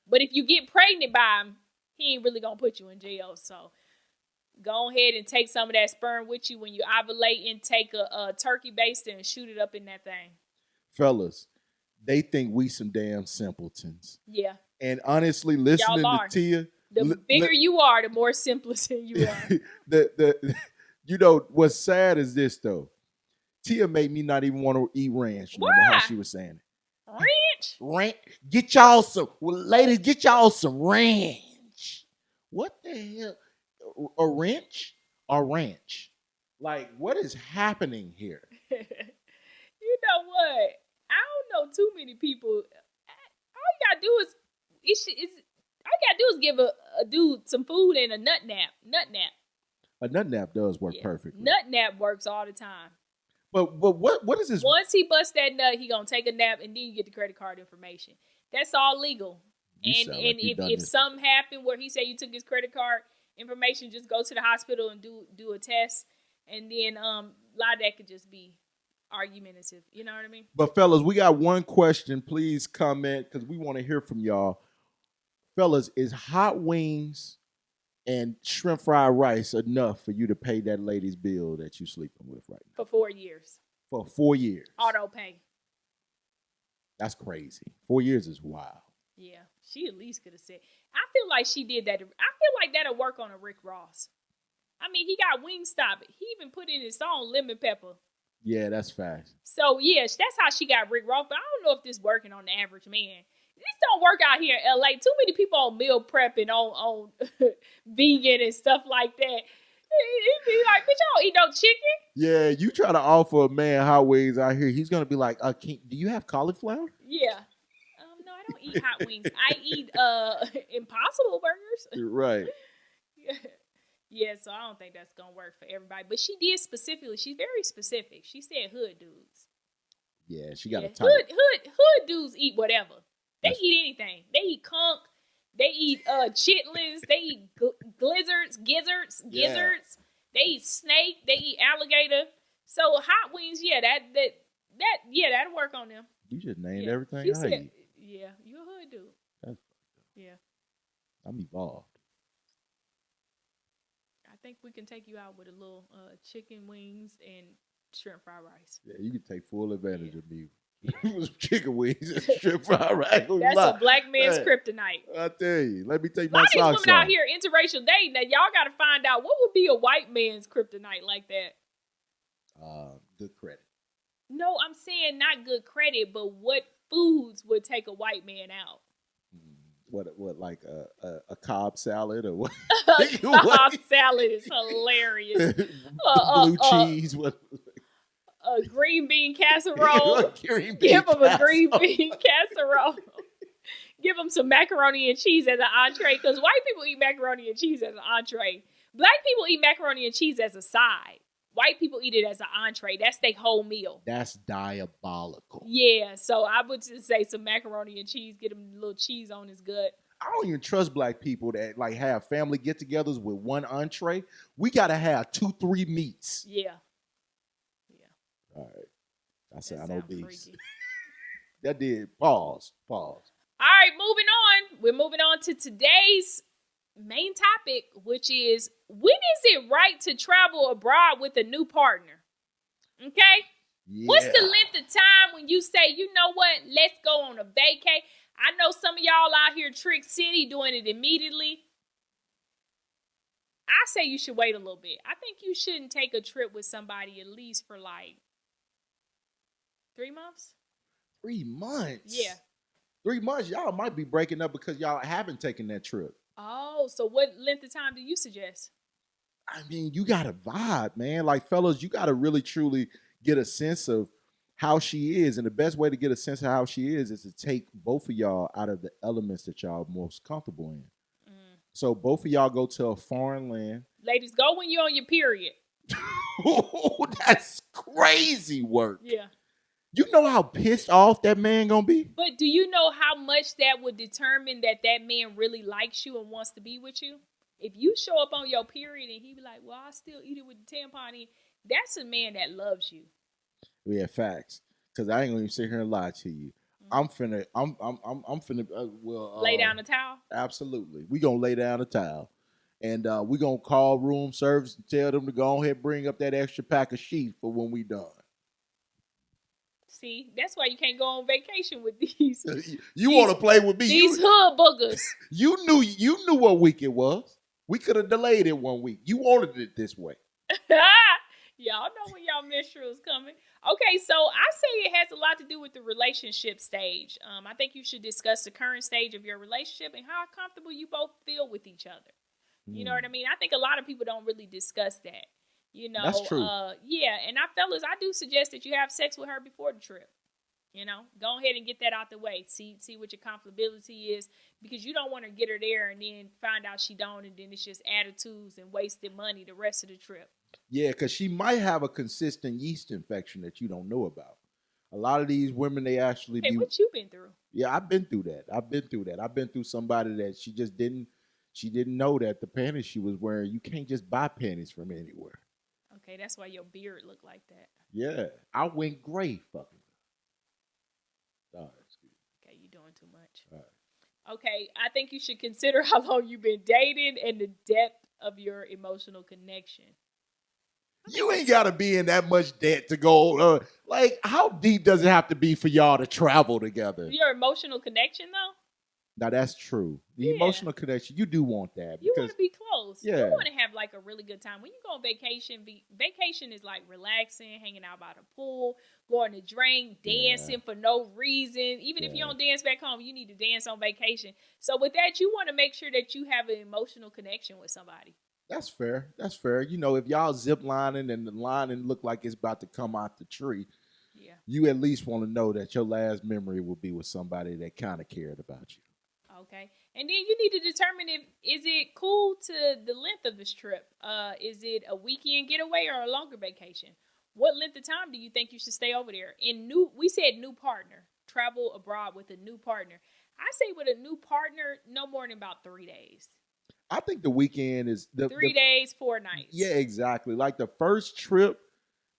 But if you get pregnant by him, he ain't really gonna put you in jail. So go ahead and take some of that sperm with you when you ovulate, and take a turkey baster and shoot it up in that thing. Fellas, they think we some damn simpletons. Yeah. And honestly, listening to Tia, the bigger you are, the more simpleton you are. You know, what's sad is this, though. Tia made me not even want to eat ranch. No Why? matter how she was saying it. Ranch? Ranch. Get y'all some, well, ladies, get y'all some ranch. What the hell? A wrench or ranch? Like, what is happening here? You know what? I don't know too many people. All you gotta do is give a dude some food and a nut nap. A nut nap does work perfectly. Nut nap works all the time. But what is this? Once he busts that nut, he gonna take a nap and then you get the credit card information. That's all legal. You And like if something happened where he said you took his credit card information, just go to the hospital and do a test, and then a lot of that could just be argumentative. You know what I mean? But fellas, we got one question. Please comment because we want to hear from y'all. Fellas, is hot wings and shrimp fried rice enough for you to pay that lady's bill that you sleeping with right now? For 4 years. For 4 years. Auto pay. That's crazy. 4 years is wild. Yeah. She at least could have said. I feel like she did that. I feel like that'll work on a Rick Ross. I mean, he got Wingstop. He even put in his own lemon pepper. Yeah, that's fast. So, yeah, that's how she got Rick Ross. But I don't know if this working on the average man. This don't work out here in LA. Too many people on meal prep and on vegan and stuff like that. He'd be like, bitch, I don't eat no chicken. Yeah, you try to offer a man hot wings out here, he's going to be like, do you have cauliflower? Yeah. No, I don't eat hot wings. I eat Impossible Burgers. Right. Yeah, so I don't think that's going to work for everybody. But she did specifically. She's very specific. She said hood dudes. Yeah, she got a type. Hood dudes eat whatever. They eat anything. They eat conch. They eat chitlins. They eat gizzards. Yeah. They eat snake. They eat alligator. So hot wings, that'll work on them. You just named everything She I said, eat. yeah, you a hood dude. That's Yeah. I'm evolved. I think we can take you out with a little chicken wings and shrimp fried rice. Yeah, you can take full advantage of me. Chicken wings and shrimp fried rice. That's a black man's kryptonite. I tell you, let me take A lot my of these socks women off. out here interracial dating. Now y'all got to find out what would be a white man's kryptonite like that. Good credit. No, I'm saying not good credit, but what foods would take a white man out? What like a Cobb salad or what? Cobb salad is hilarious. Blue cheese. What? A green bean casserole. Give Give them a green bean casserole. Give them some macaroni and cheese as an entree, because white people eat macaroni and cheese as an entree. Black people eat macaroni and cheese as a side. White people eat it as an entree. That's their whole meal. That's diabolical. Yeah, so I would just say some macaroni and cheese. Get him a little cheese on his gut. I don't even trust black people that like have family get-togethers with one entree. We gotta have 2-3 meats. Yeah. All right. I said That I know sound these. freaky. That did. Pause. All right, moving on. We're moving on to today's main topic, which is, when is it right to travel abroad with a new partner? Okay? Yeah. What's the length of time when you say, you know what, let's go on a vacay? I know some of y'all out here Trick City doing it immediately. I say you should wait a little bit. I think you shouldn't take a trip with somebody at least for like 3 months. 3 months? Yeah. 3 months? Y'all might be breaking up because y'all haven't taken that trip. Oh, so what length of time do you suggest? I mean, you got to vibe, man. Like, fellas, you got to really, truly get a sense of how she is. And the best way to get a sense of how she is to take both of y'all out of the elements that y'all are most comfortable in. So both of y'all go to a foreign land. Ladies, go when you're on your period. That's crazy work. Yeah. You know how pissed off that man gonna be? But do you know how much that would determine that man really likes you and wants to be with you? If you show up on your period and he be like, well, I still eat it with the tampon in, that's a man that loves you. Yeah, facts. Because I ain't gonna even sit here and lie to you. I'm finna lay down the towel? Absolutely. We gonna lay down the towel. And we gonna call room service and tell them to go ahead and bring up that extra pack of sheets for when we done. See, that's why you can't go on vacation with these. You want to play with me? These hood boogers. You knew what week it was. We could have delayed it 1 week. You wanted it this way. Y'all know when y'all menstruals coming. Okay, so I say it has a lot to do with the relationship stage. I think you should discuss the current stage of your relationship and how comfortable you both feel with each other. You know what I mean? I think a lot of people don't really discuss that. You know, That's true. Yeah, and fellas, I do suggest that you have sex with her before the trip. You know, go ahead and get that out the way. See what your comfortability is, because you don't want to get her there and then find out she don't, and then it's just attitudes and wasted money the rest of the trip. Yeah, because she might have a consistent yeast infection that you don't know about. A lot of these women, they actually Hey, what you been through? Yeah, I've been through that. I've been through somebody that she didn't know that the panties she was wearing, you can't just buy panties from anywhere. Okay, that's why your beard looked like that. Yeah, I went gray fucking. Okay, you doing too much. All right. Okay, I think you should consider how long you've been dating and the depth of your emotional connection. You ain't got to be in that much debt to go. Like, how deep does it have to be for y'all to travel together? Your emotional connection, though? Now, that's true. The emotional connection, you do want that. You want to be close. Yeah. You want to have, like, a really good time. When you go on vacation, vacation is, like, relaxing, hanging out by the pool, going to drink, dancing for no reason. Even if you don't dance back home, you need to dance on vacation. So with that, you want to make sure that you have an emotional connection with somebody. That's fair. That's fair. You know, if y'all zip lining and the lining look like it's about to come out the tree, you at least want to know that your last memory will be with somebody that kind of cared about you. Okay. And then you need to determine is it cool to the length of this trip? Is it a weekend getaway or a longer vacation? What length of time do you think you should stay over there? We said new partner. Travel abroad with a new partner. I say with a new partner, no more than about 3 days. I think the weekend is 3 days, 4 nights. Yeah, exactly. Like the first trip,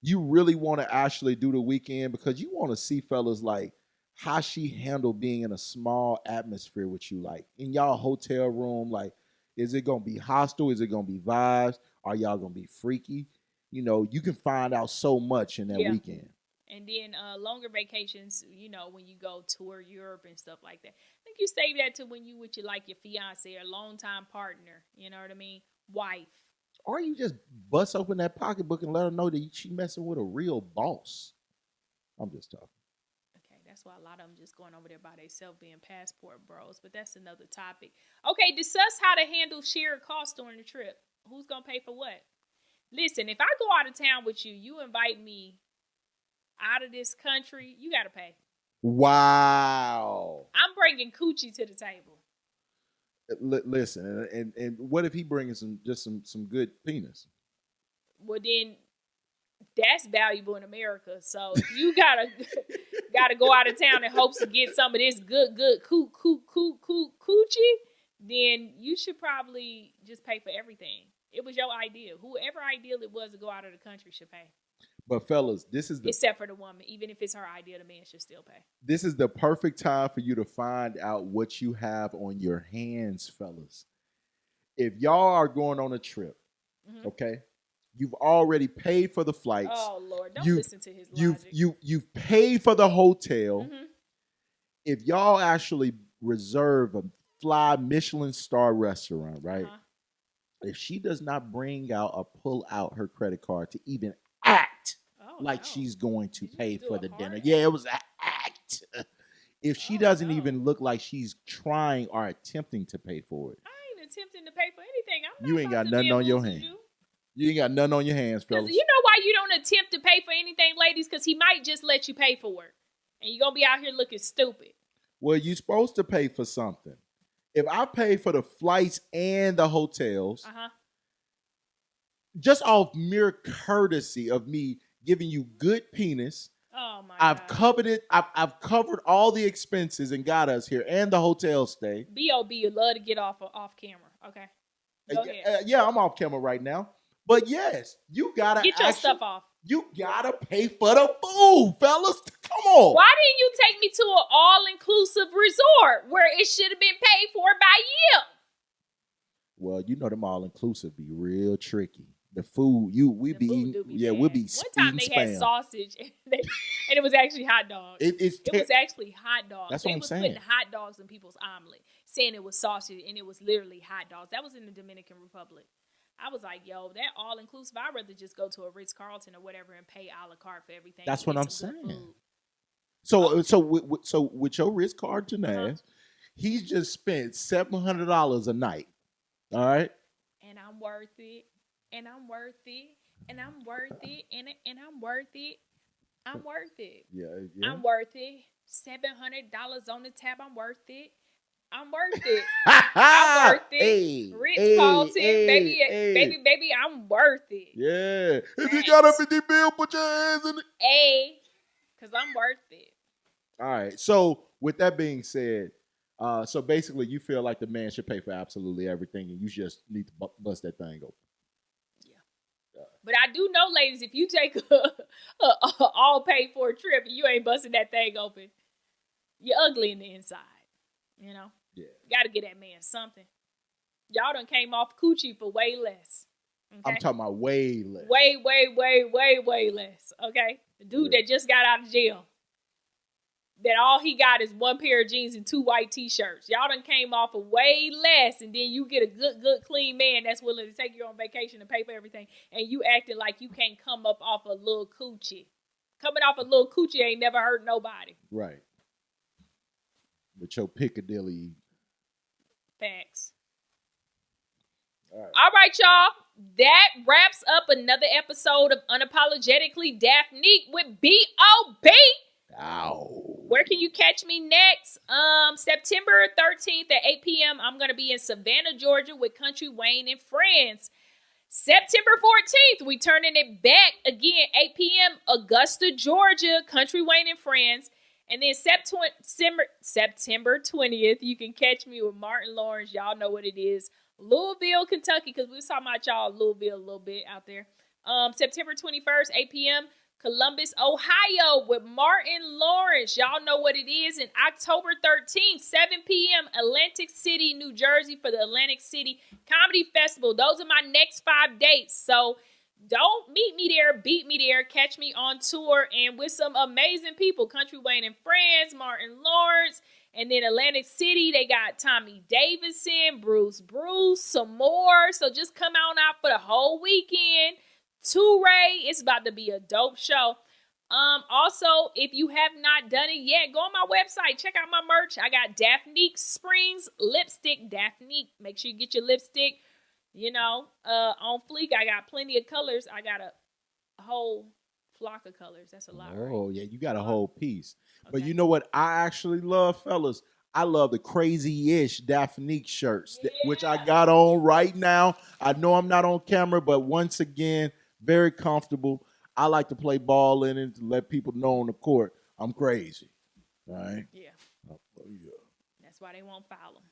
you really want to actually do the weekend because you want to see fellas like how she handled being in a small atmosphere with you, like in y'all hotel room. Like, is it gonna be hostile? Is it gonna be vibes? Are y'all gonna be freaky? You know, you can find out so much in that weekend. And then longer vacations, you know, when you go tour Europe and stuff like that. I think you save that to when you with your fiance or longtime partner. You know what I mean? Wife. Or you just bust open that pocketbook and let her know that she messing with a real boss. I'm just talking. Okay, that's why a lot of them just going over there by themselves being passport bros. But that's another topic. Okay, discuss how to handle shared costs during the trip. Who's going to pay for what? Listen, if I go out of town with you, you invite me out of this country, you got to pay. Wow. I'm bringing coochie to the table. Listen, and what if he bringing some good penis? Well, then that's valuable in America. So if you gotta go out of town in hopes to get some of this good coochie, then you should probably just pay for everything. It was your idea. Whoever ideal it was to go out of the country should pay. But fellas, except for the woman, even if it's her idea, the man should still pay. This is the perfect time for you to find out what you have on your hands, fellas. If y'all are going on a trip, okay, you've already paid for the flights. Oh Lord, don't listen to his logic. You've paid for the hotel. If y'all actually reserve a fly Michelin star restaurant, right? If she does not bring out or pull out her credit card to even act she's going to pay for the dinner. Yeah, it was an act. If she doesn't even look like she's trying or attempting to pay for it. I ain't attempting to pay for anything. You ain't got nothing on your hands. You ain't got nothing on your hands, fellas. You know why you don't attempt to pay for anything, ladies? Because he might just let you pay for it. And you're going to be out here looking stupid. Well, you're supposed to pay for something. If I pay for the flights and the hotels, just off mere courtesy of me giving you good penis, I've covered it. I've covered all the expenses and got us here and the hotel stay. B.O.B. you love to get off camera. Okay. Go ahead. Yeah, I'm off camera right now. But yes, you gotta get your stuff off. You gotta pay for the food, fellas. Come on. Why didn't you take me to an all-inclusive resort where it should have been paid for by you? Well, you know them all-inclusive be real tricky. The food, we'll be eating. One time they had sausage and it was actually hot dogs. It was actually hot dogs. That's what I'm saying. They was putting hot dogs in people's omelet, saying it was sausage, and it was literally hot dogs. That was in the Dominican Republic. I was like, yo, that all inclusive. I'd rather just go to a Ritz Carlton or whatever and pay a la carte for everything. That's and what get I'm some good saying. food. So with your Ritz Carlton ass, he's just spent $700 a night. All right. And I'm worth it. And I'm worth it. And I'm worth it. And I'm worth it. I'm worth it. Yeah. I'm worth it. $700 on the tab. I'm worth it. I'm worth it. I'm worth it. Ritz Carlton, baby, I'm worth it. Yeah. If you got a 50 bill, put your hands in it. Because I'm worth it. All right. So with that being said, so basically you feel like the man should pay for absolutely everything and you just need to bust that thing open. Yeah. But I do know, ladies, if you take a all paid for a trip and you ain't busting that thing open, you're ugly in the inside. You know? Yeah. Got to get that man something. Y'all done came off coochie for way less. Okay? I'm talking about way less. Way less. Okay? The dude that just got out of jail. That all he got is one pair of jeans and 2 white t-shirts. Y'all done came off of way less, and then you get a good, clean man that's willing to take you on vacation and pay for everything, and you acting like you can't come up off a little coochie. Coming off a little coochie ain't never hurt nobody. Right. With your Piccadilly. Facts. All right, y'all. That wraps up another episode of Unapologetically Daphnique with B.O.B. Ow. Where can you catch me next? September 13th at 8 p.m. I'm going to be in Savannah, Georgia with Country Wayne and Friends. September 14th, we turning it back again, 8 p.m. Augusta, Georgia, Country Wayne and Friends. And then September 20th, you can catch me with Martin Lawrence. Y'all know what it is. Louisville, Kentucky, because we was talking about y'all Louisville a little bit out there. September 21st, 8 p.m., Columbus, Ohio with Martin Lawrence. Y'all know what it is. And October 13th, 7 p.m., Atlantic City, New Jersey for the Atlantic City Comedy Festival. Those are my next 5 dates. So don't meet me there, beat me there. Catch me on tour and with some amazing people. Country Wayne and Friends, Martin Lawrence. And then Atlantic City, they got Tommy Davidson, Bruce, some more. So just come on out for the whole weekend. Ray, it's about to be a dope show. Also, if you have not done it yet, go on my website. Check out my merch. I got Daphnique Springs lipstick. Daphnique. Make sure you get your lipstick. On fleek. I got plenty of colors. I got a whole flock of colors. That's a lot, Oh, right? yeah. You got a whole piece. Okay. But you know what I actually love, fellas? I love the crazy-ish Daphnique shirts, which I got on right now. I know I'm not on camera, but once again, very comfortable. I like to play ball in it to let people know on the court I'm crazy. All right? Yeah. Oh, yeah. That's why they won't follow.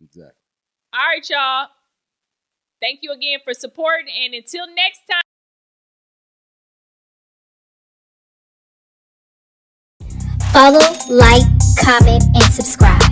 Exactly. All right, y'all. Thank you again for supporting. And until next time. Follow, like, comment, and subscribe.